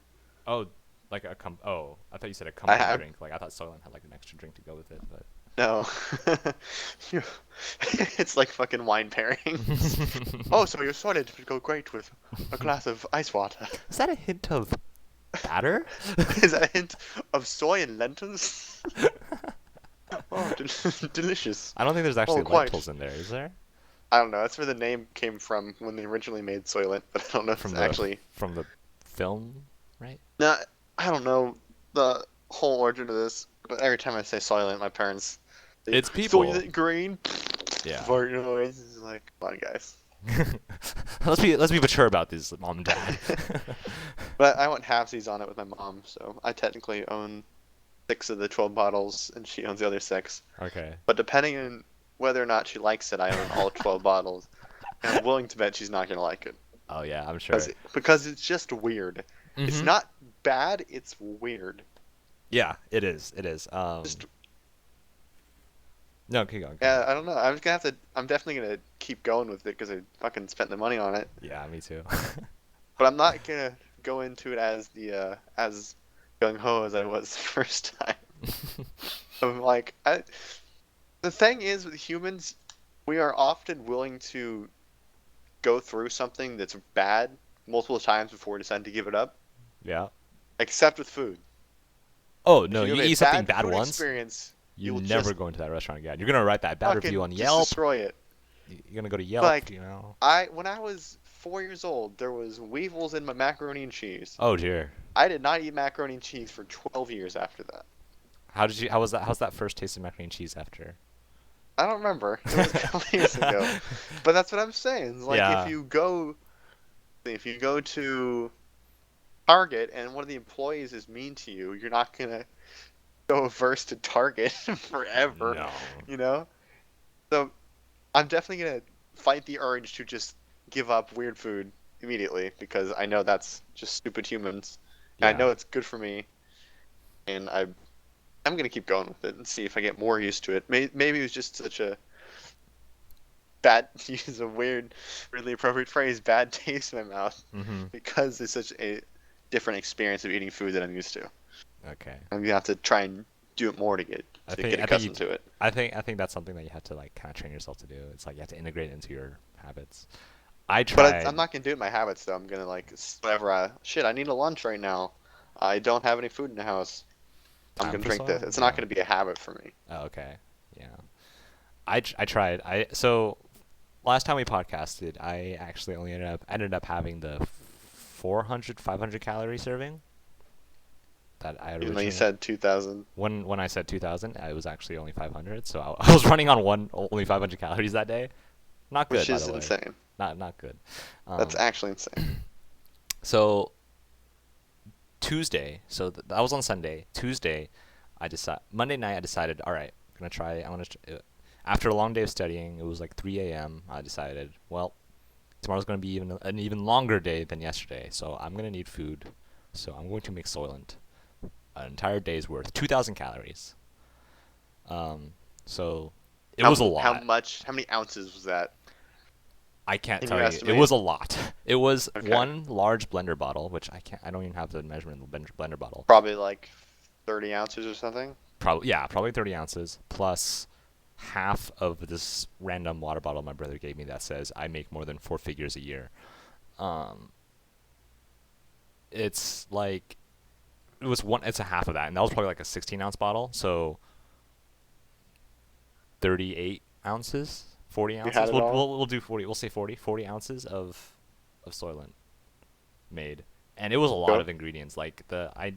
Oh, like a Oh, I thought you said a I company have drink. Like I thought Soylent had like an extra drink to go with it, but. no, it's like fucking wine pairings. Oh, so your solid would go great with a glass of ice water. Is that a hint of batter? Is that a hint of soy and lentils? Oh, delicious. I don't think there's Oh, actually quite. lentils in there, is there? I don't know. That's where the name came from when they originally made Soylent, but I don't know if From it's the actually. from the film, right? No, I don't know the whole origin of this, but every time I say Soylent, my parents. It's people. Soylent Green. Yeah. Fart noise. It's like, come on, guys. Let's be mature about this, mom and dad. But I went halvesies on it with my mom, so I technically own 6 of the 12 bottles, and she owns the other 6. Okay. But depending on whether or not she likes it, I own all 12 bottles. And I'm willing to bet she's not gonna like it Oh yeah, I'm sure. because it's just weird. It's Mhm. not bad. It's weird. Yeah, it is. It is. Just No, keep going, keep Yeah, going. I don't know. I'm just gonna have to. I'm definitely gonna keep going with it because I fucking spent the money on it. Yeah, me too. But I'm not gonna go into it as the as gung ho as I was the first time. I'm like, the thing is with humans, we are often willing to go through something that's bad multiple times before we decide to give it up, Yeah. except with food. Oh If no, you you have a eat something bad bad food once, experience, you you'll never just go into that restaurant again. You're gonna write that bad review fucking on just Yelp. destroy it. You're gonna go to Yelp, Like you know. I when I was 4 years old, there was weevils in my macaroni and cheese. Oh dear. I did not eat macaroni and cheese for 12 years after that. How did you? How was that? How's that first taste of macaroni and cheese after? I don't remember. It was a couple years ago. But that's what I'm saying. Like Yeah. if you go to Target and one of the employees is mean to you, you're not gonna go averse to Target forever, No. you know? So I'm definitely gonna fight the urge to just give up weird food immediately because I know that's just stupid humans. And I Yeah. know it's good for me, and I'm gonna keep going with it and see if I get more used to it. Maybe it was just such a bad to use a weird, really appropriate phrase, bad taste in my mouth Mhm. because it's such a different experience of eating food that I'm used to. Okay. I'm gonna have to try and do it more I to think get I think you. accustomed to it. I think that's something that you have to like kind of train yourself to do. It's like you have to integrate it into your habits. I But tried I'm not gonna do it in my habits though. I'm gonna like whatever. Shit, I need a lunch right now. I don't have any food in the house. I'm time gonna for drink this. Soylent. It's not Yeah. gonna be a habit for me. Oh, okay. Yeah. I tried. I so last time we podcasted, I actually only ended up having the 400 500 calorie serving that I had Even though you originally. said 2000, When I said 2000, it was actually only 500. So I was running on one only 500 calories that day. Not good, which by is the way. insane. Not good. That's Um, actually insane. so Tuesday, that was on Sunday. Tuesday, Monday night I decided, all right, I'm gonna try. After a long day of studying, it was like 3 a.m. I decided, well, tomorrow's gonna be an even longer day than yesterday, so I'm gonna need food. So I'm going to make Soylent, an entire day's worth, 2,000 calories. Um, so it was a How lot. much? How many ounces was that? I can't Can tell you you. It estimate? was a lot. It was Okay, one large blender bottle, which I can't. I don't even have the measurement in the blender bottle. probably like 30 ounces or something. Probably yeah, probably 30 ounces plus half of this random water bottle my brother gave me that says I make more than four figures a year. Um, it's like it was one. It's a half of that, and that was probably like a 16-ounce bottle. So 38 ounces, 40 You had ounces. it all. We'll do 40. We'll say 40 ounces of Soylent made, and it was a lot Go. of ingredients. Like I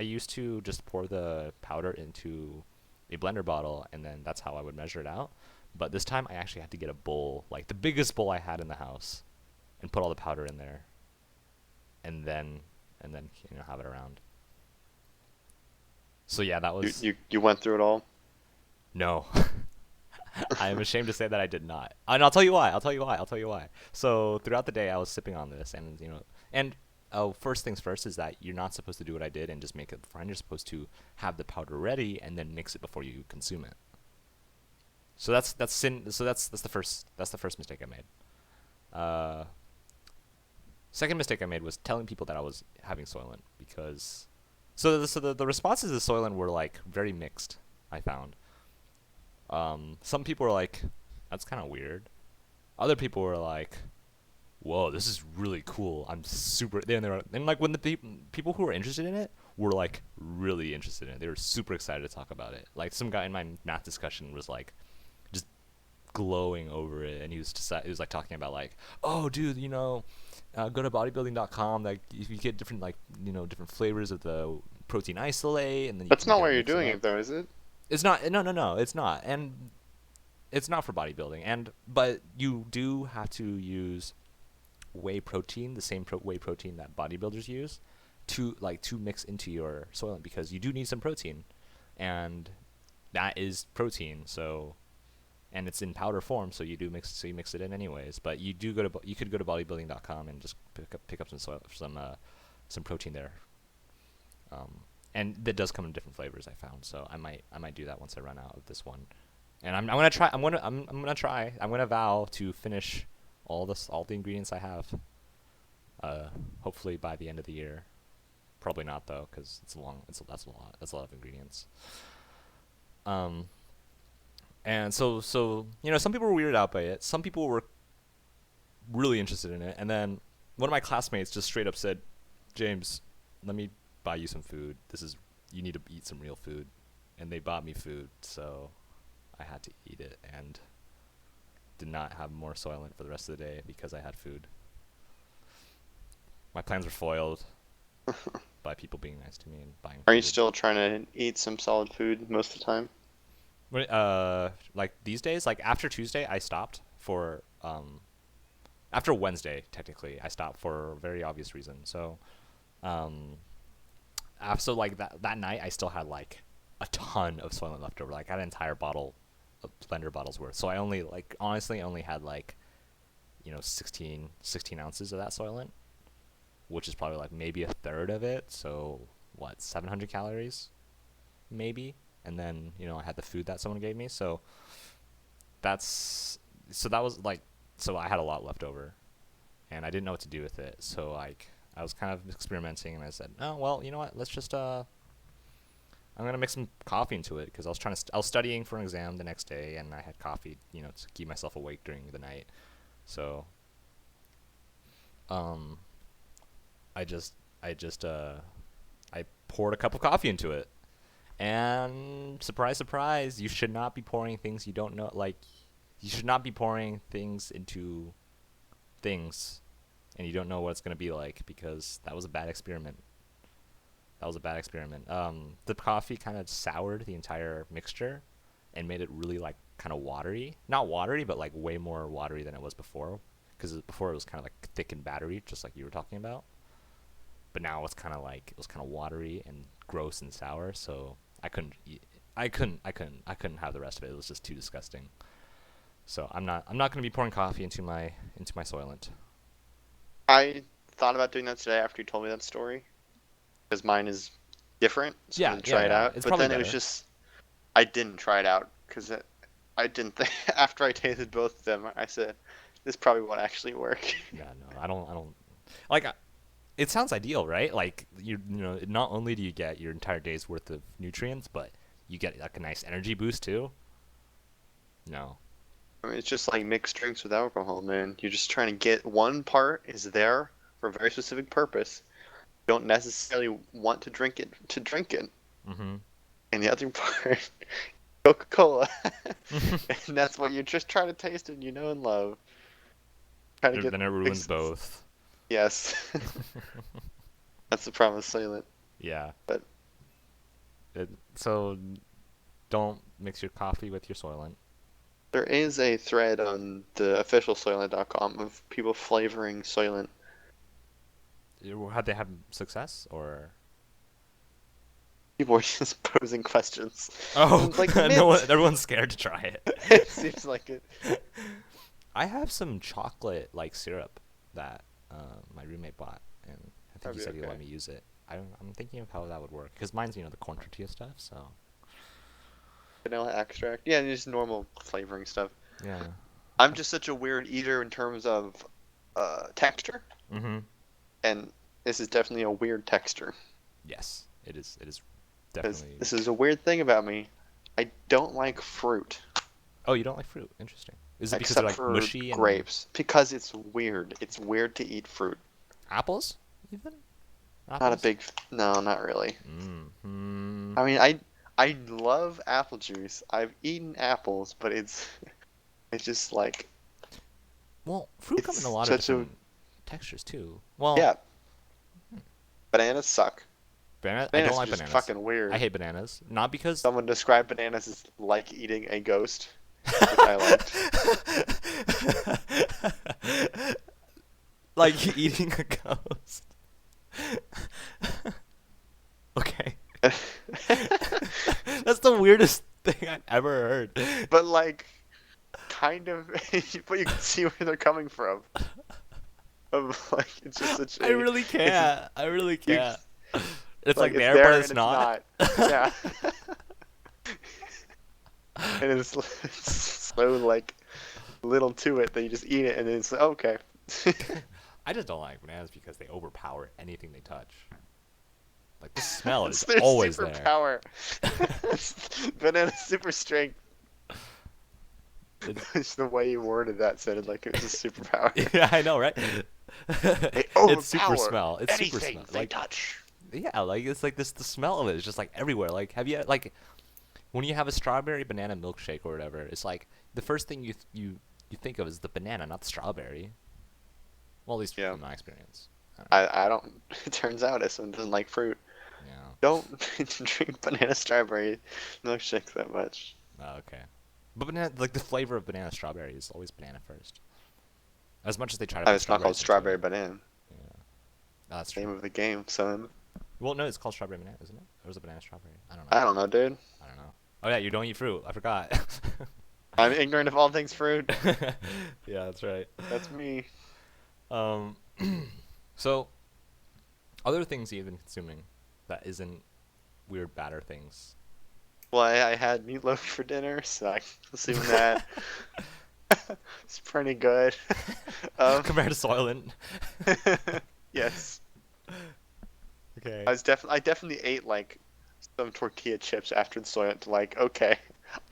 used to just pour the powder into a blender bottle, and then that's how I would measure it out. But this time I actually had to get a bowl, like the biggest bowl I had in the house, and put all the powder in there, and then have it around. So yeah, that You was you you went through it all. no. I am ashamed to say that I did not, and I'll tell you why. I'll tell you why. So throughout the day, I was sipping on this, and and first things first is that you're not supposed to do what I did and just make it beforehand. You're supposed to have the powder ready and then mix it before you consume it. So that's sin. So that's the first mistake I made. Uh, Second mistake I made was telling people that I was having Soylent because the responses to Soylent were like very mixed. I found. Some people were like, "That's kind of weird." Other people were like, "Whoa, this is really cool. I'm super." And like when the people who were interested in it were like really interested in it. They were super excited to talk about it. Like some guy in my math discussion was like just glowing over it, and he was like talking about like, "Oh, dude, go to bodybuilding.com. Like if you get different like different flavors of the protein isolate, and then you That's can not kind why of you're mix it doing up." it though, is it? It's not. No. It's not. And it's not for bodybuilding. But you do have to use whey protein, the same whey protein that bodybuilders use, to mix into your Soylent because you do need some protein, and that is protein. So and it's in powder form, so you mix it in anyways. But you could go to bodybuilding.com and just pick up some protein there. And that does come in different flavors I found. So I might do that once I run out of this one. And I'm gonna try. I'm gonna try. I'm gonna vow to finish all the ingredients I have. Hopefully by the end of the year. Probably not though, because it's long. That's a lot. That's a lot of ingredients. Um, and so some people were weirded out by it. Some people were really interested in it. And then one of my classmates just straight up said, "James, let me buy you some food. You need to eat some real food." And they bought me food, so I had to eat it and did not have more Soylent for the rest of the day because I had food. My plans were foiled by people being nice to me and buying Are food. you still trying to eat some solid food most of the time? Like these days, like after Tuesday, I stopped for after Wednesday technically, I stopped for a very obvious reason. So, after like that night, I still had like a ton of Soylent left over. Like I had an entire bottle, of blender bottles worth. So I only like honestly only had like 16 ounces of that Soylent, which is probably like maybe a third of it. So what, 700 calories, maybe. And then I had the food that someone gave me. That's so that was like so I had a lot left over, and I didn't know what to do with it. So like I was kind of experimenting, and I said, oh well, you know what? Let's just I'm gonna mix some coffee into it because I was studying for an exam the next day, and I had coffee, to keep myself awake during the night. So, um, I just I just I poured a cup of coffee into it, and surprise, surprise, you should not be pouring things you don't know. Like, you should not be pouring things into things, and you don't know what it's gonna be like because that was a bad experiment. That was a bad experiment. The coffee kind of soured the entire mixture and made it really like kind of watery. Not watery, but like way more watery than it was before. Because before it was kind of like thick and battery, just like you were talking about. But now it was kind of watery and gross and sour. So I couldn't eat. I couldn't have the rest of it. It was just too disgusting. So I'm not going to be pouring coffee into my Soylent. I thought about doing that today after you told me that story, because mine is different, so I'm Yeah, gonna yeah, try it yeah. out. It's But probably then it was better. just I didn't try it out because I didn't think after I tasted both of them, I said this probably won't actually work. Yeah, no, I don't like. It sounds ideal, right? Like not only do you get your entire day's worth of nutrients, but you get like a nice energy boost too. No. I mean, it's just like mixed drinks with alcohol, man. You're just trying to get one part is there for a very specific purpose. You don't necessarily want to drink it, Mhm. and the other part, Coca-Cola, and that's what you're just trying to taste and and love. Trying to get Then it ruins fixes. both. Yes, that's the problem with Soylent. Yeah. But So don't mix your coffee with your Soylent. there is a thread on the official Soylent.com of people flavoring Soylent. Had they have success or? People are just posing questions. Oh, It's like no one. mint. Everyone's scared to try it. It seems like it. I have some chocolate like syrup that my roommate bought, and I think he That'd be said he'd let okay. me use it. I'm thinking of how that would work because mine's the corn tortilla stuff. So Vanilla extract. Yeah, and just normal flavoring stuff. yeah. I'm just such a weird eater in terms of texture, Mhm. and this is definitely a weird texture. Yes, it is. It is Because definitely. this is a weird thing about me. I don't like fruit, Oh, you don't like fruit? Interesting. Is it because they're except like for mushy and grapes, because it's weird. It's weird to eat fruit. apples? Even Not a apples? big, no, not really. Mm-hmm. I mean, I love apple juice. I've eaten apples, but it's just like Well, fruit come in a it's lot of such a different textures too. Well, yeah. Bananas suck. I don't Bananas are like just bananas. fucking I weird. hate bananas. Not because Someone described bananas as like eating a ghost, which I liked. like eating a ghost. Okay. That's the weirdest thing I've ever heard. But like kind of but you can see where they're coming from. Of like it's just such I a really it's can't. I really you can't. It's like like it's there, but there it's and it's not. not. Yeah. and it's so like little to it that you just eat it, and then it's like, okay. I just don't like bananas because they overpower anything they touch. Like the smell It's is their always there. superpower. Banana super strength. It's, It's the way you worded that sounded like it was a superpower. yeah, I know, right? They It's super overpower smell. It's super anything smell. they Like touch. yeah, like it's like this. The smell of it is just like everywhere. Like have you like when you have a strawberry banana milkshake or whatever? It's like the first thing you think of is the banana, not the strawberry. Well, at least Yeah. from my experience. I don't know. I don't. It turns out if someone doesn't like fruit, Yeah. don't drink banana strawberry milkshakes that much. Oh, okay. But banana, like the flavor of banana strawberry is always banana first. As much as they try to Oh, put it's not called strawberries into strawberry it. banana. Yeah. Oh, that's true. Name of the game, son. Well, no, it's called strawberry banana, isn't it? Or is it banana strawberry? I don't know. I don't know, dude. I don't know. Oh yeah, you don't eat fruit. I forgot. I'm ignorant of all things fruit. Yeah, that's right. That's me. Um, so other things you've been consuming that isn't weird batter things. Well, I had meatloaf for dinner, so I assume that it's pretty good. Um, Compared to Soylent. yes, Okay. I definitely ate like some tortilla chips after the soy to like, okay,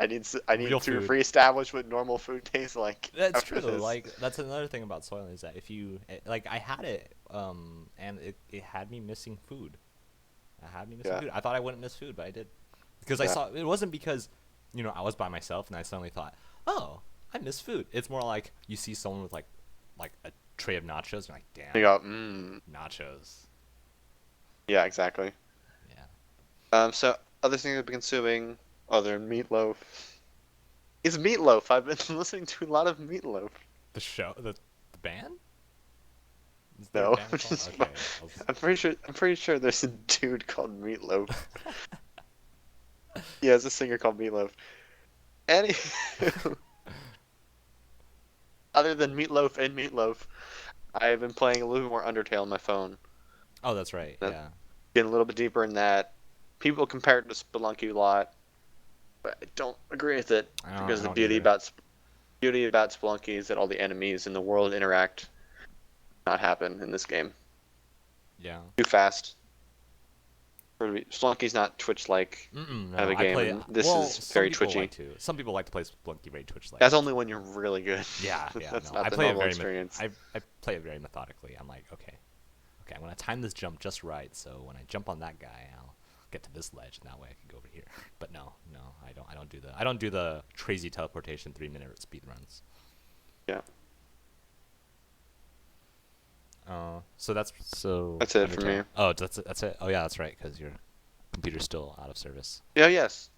I need Real to food. reestablish what normal food tastes like That's after true. this. Like that's another thing about Soylent is that if you like I had it and it had me missing food. I had me missing Yeah, food. I thought I wouldn't miss food, but I did. Because I yeah. saw it wasn't because I was by myself and I suddenly thought, "Oh, I miss food." It's more like you see someone with like a tray of nachos and you're like, You "Damn, go, nachos." yeah, exactly. Yeah. So other things I've been consuming other than meatloaf is meatloaf. I've been listening to a lot of meatloaf. The band? Is there a No, band called? just, Okay. I'm pretty sure there's a dude called Meatloaf. Yeah, there's a singer called Meatloaf. Any other than Meatloaf and Meatloaf, I've been playing a little bit more Undertale on my phone. Oh, that's right. That- Yeah. Getting a little bit deeper in that. People compare it to Spelunky a lot, but I don't agree with it because I the don't either. beauty about Spelunky is that all the enemies in the world interact. Not happen in this game. Yeah. Too fast. Spelunky's not Twitch like Mm-mm, kind no, of a I game, play. and this Well, is very twitchy. Some people like to play Splunky very Twitch like. That's only when you're really good. Yeah, yeah, That's no. not I the play it normal very. experience. I play it very methodically. I'm like, okay, I'm gonna time this jump just right, so when I jump on that guy, I'll get to this ledge, and that way I can go over here. But no, I don't do the crazy teleportation 3-minute speed runs. Yeah, So that's it for me. Undertale. Oh, that's it. Oh yeah, that's right, because your computer's still out of service. Yeah, yes.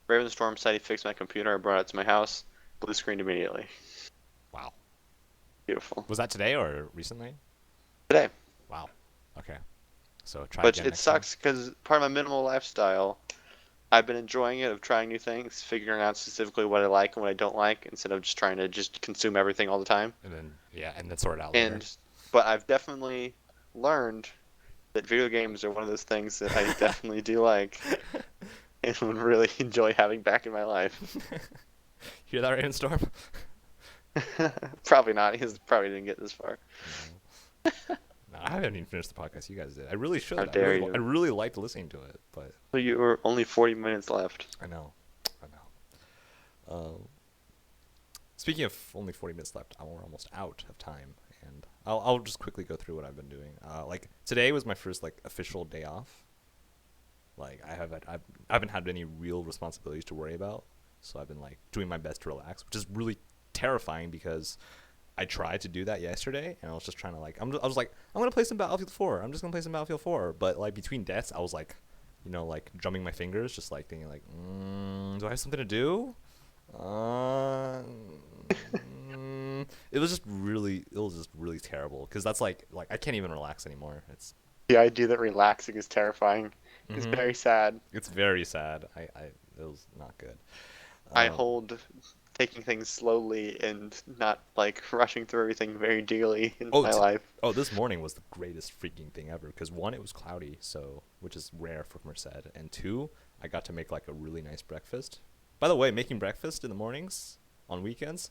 Ravenstorm said he fixed my computer. I brought it to my house. Blue screened immediately. Wow. Beautiful. Was that today or recently? Today. Wow. Okay. So try But again it next time. sucks because part of my minimal lifestyle, I've been enjoying it of trying new things, figuring out specifically what I like and what I don't like, instead of just trying to just consume everything all the time. And then sort it out later. And but I've definitely learned that video games are one of those things that I definitely do like and would really enjoy having back in my life. Hear that, Ravenstorm? Probably not. He probably didn't get this far. No. No, I haven't even finished the podcast. You guys did. I really should. How dare you? I really liked listening to it, but So you were only 40 minutes left. I know. I know. Speaking of only 40 minutes left, we're almost out of time, and I'll just quickly go through what I've been doing. Like today was my first like official day off. Like I haven't had any real responsibilities to worry about, so I've been like doing my best to relax, which is really terrifying because I tried to do that yesterday, and I was just trying to like I was like I'm gonna play some Battlefield 4. I'm just gonna play some Battlefield 4, but like between deaths, I was like, like drumming my fingers, just like thinking like, do I have something to do? It was just really terrible because that's like I can't even relax anymore. The idea that relaxing is terrifying is Mhm. very sad. It's very sad. It was not good. I Um, hold taking things slowly and not like rushing through everything very dearly in oh, my life. this morning was the greatest freaking thing ever because one, it was cloudy, so which is rare for Merced, and two, I got to make like a really nice breakfast By the way, making breakfast in the mornings on weekends,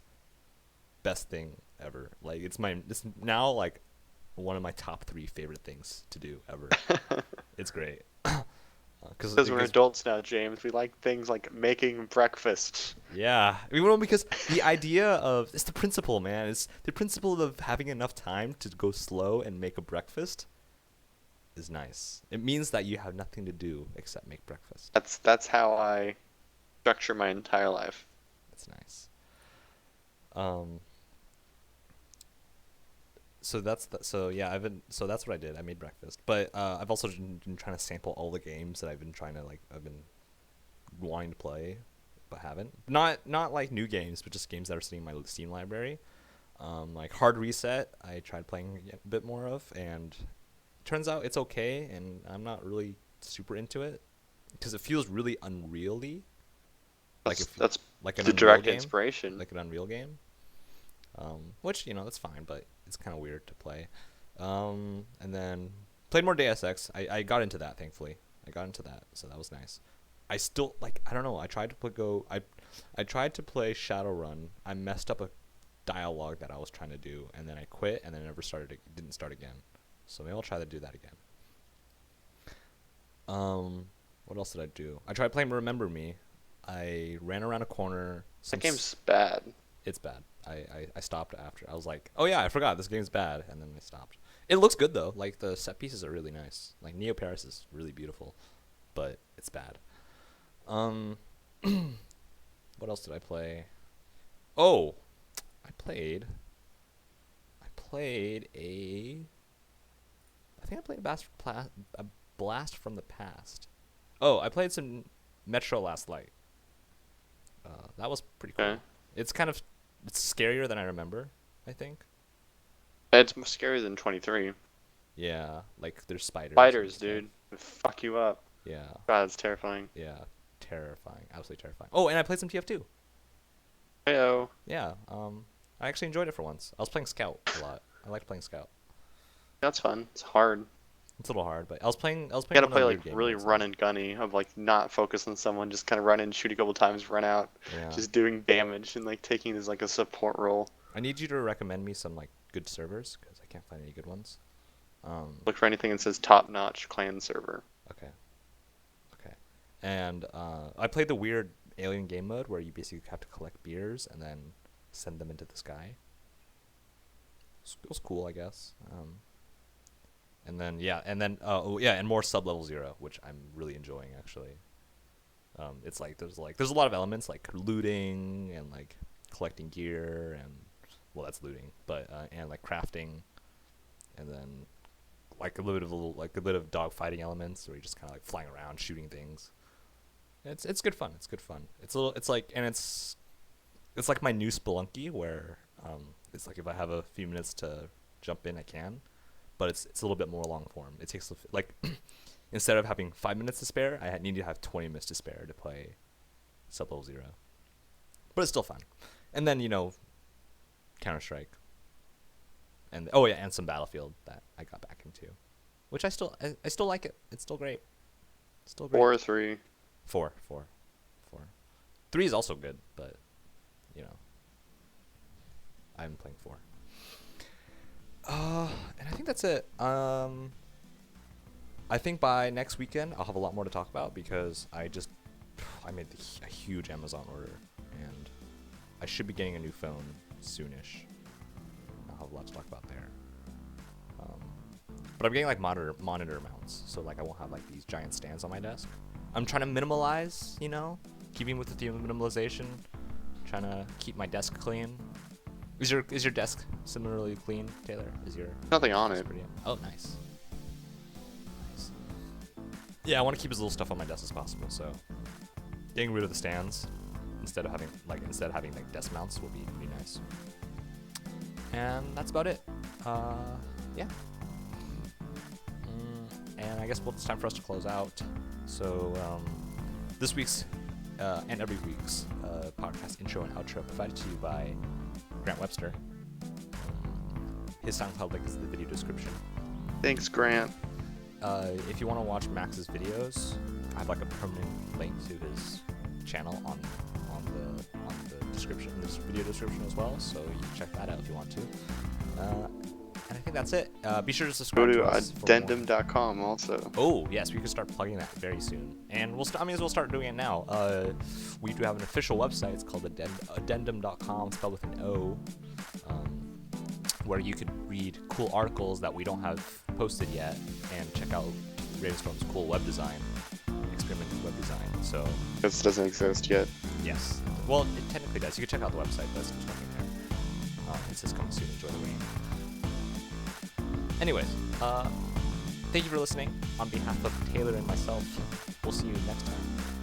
best thing ever. Like it's now like one of my top 3 favorite things to do ever. It's great. Because Because we're adults now, James. We like things like making breakfast. yeah, because the idea of it's the principle, man. It's the principle of having enough time to go slow and make a breakfast is nice. It means that you have nothing to do except make breakfast. That's how I structure my entire life. That's nice. Um. So that's what I did. I made breakfast, but I've also been trying to sample all the games that I've been wanting to play, but haven't. Not like new games, but just games that are sitting in my Steam library. Like Hard Reset, I tried playing a bit more of, and it turns out it's okay, and I'm not really super into it because it feels really unreal-y. That's Like an the Unreal direct game, inspiration. like an Unreal game. Which that's fine, but it's kind of weird to play. And then played more Deus Ex. I got into that, thankfully. I got into that, so that was nice. I still I don't know. I tried to I tried to play Shadowrun. I messed up a dialogue that I was trying to do, and then I quit, and then didn't start again. So maybe I'll try to do that again. What else did I do? I tried playing Remember Me. I ran around a corner. That game's bad. It's bad. I stopped after. I was like, oh yeah, I forgot this game's bad, and then I stopped. It looks good though. Like the set pieces are really nice. Like Neo Paris is really beautiful, but it's bad. What else did I play? Oh, I played a Blast from the Past. Oh, I played some Metro Last Light. That was pretty cool. Okay. It's scarier than I remember, I think. It's more scary than 23. Yeah, like there's spiders. Spiders, dude. They fuck you up. Yeah. God, it's terrifying. Yeah. Terrifying. Absolutely terrifying. Oh, and I played some TF2. Heyo. Yeah. I actually enjoyed it for once. I was playing Scout a lot. I liked playing Scout. That's fun. It's hard. It's a little hard, but I was playing You gotta one of play the like weird game really modes. run and gunny of like not focus on someone, just kind of run in, shoot a couple times, run out, Yeah. just doing damage and like taking as like a support role. I need you to recommend me some like good servers because I can't find any good ones. Look for anything that says top-notch clan server. Okay. Okay. And I played the weird alien game mode where you basically have to collect beers and then send them into the sky. It was cool, I guess. And then and more sub-level 0, which I'm really enjoying actually. It's like there's a lot of elements like looting and like collecting gear and that's looting, but and like crafting, and then like a bit of dog fighting elements where you're just kind of like flying around shooting things. It's good fun. It's good fun. It's like my new Spelunky where it's like if I have a few minutes to jump in, I can, but it's a little bit more long form. It takes like instead of having 5 minutes to spare, I need to have 20 minutes to spare to play sub-level 0. But it's still fun. And then Counter-Strike. And and some Battlefield that I got back into, which I still like it. It's still great. Still great. 4 or 3. 4. 3 is also good, but I'm playing 4. And I think that's it. I think by next weekend I'll have a lot more to talk about because I made a huge Amazon order and I should be getting a new phone soonish. I'll have a lot to talk about there. But I'm getting like monitor mounts, so like I won't have like these giant stands on my desk. I'm trying to minimalize, keeping with the theme of minimalization. Trying to keep my desk clean. Is your desk similarly clean, Taylor? Nothing on it. Oh, nice. Nice. Yeah, I want to keep as little stuff on my desk as possible. So, getting rid of the stands instead of having like desk mounts will be pretty nice. And that's about it. Yeah. And I guess it's time for us to close out. So this week's and every week's podcast intro and outro provided to you by Grant Webster. His SoundCloud link is in the video description. Thanks, Grant. If you want to watch Max's videos, I have like a permanent link to his channel on video description as well, so you can check that out if you want to. And I think that's it. Be sure to Go subscribe to to us for more. addendum.com also. Oh yes, we can start plugging that very soon, and I mean, we'll start doing it now. We do have an official website. It's called addendum.com, spelled with an O, where you could read cool articles that we don't have posted yet, and check out Ravenstorm's cool web design, experimental web design. So This doesn't exist yet. yes, well, it technically does. You can check out the website, but it's just nothing there. It says coming soon. Enjoy the rain. Anyways, thank you for listening. On behalf of Taylor and myself, we'll see you next time.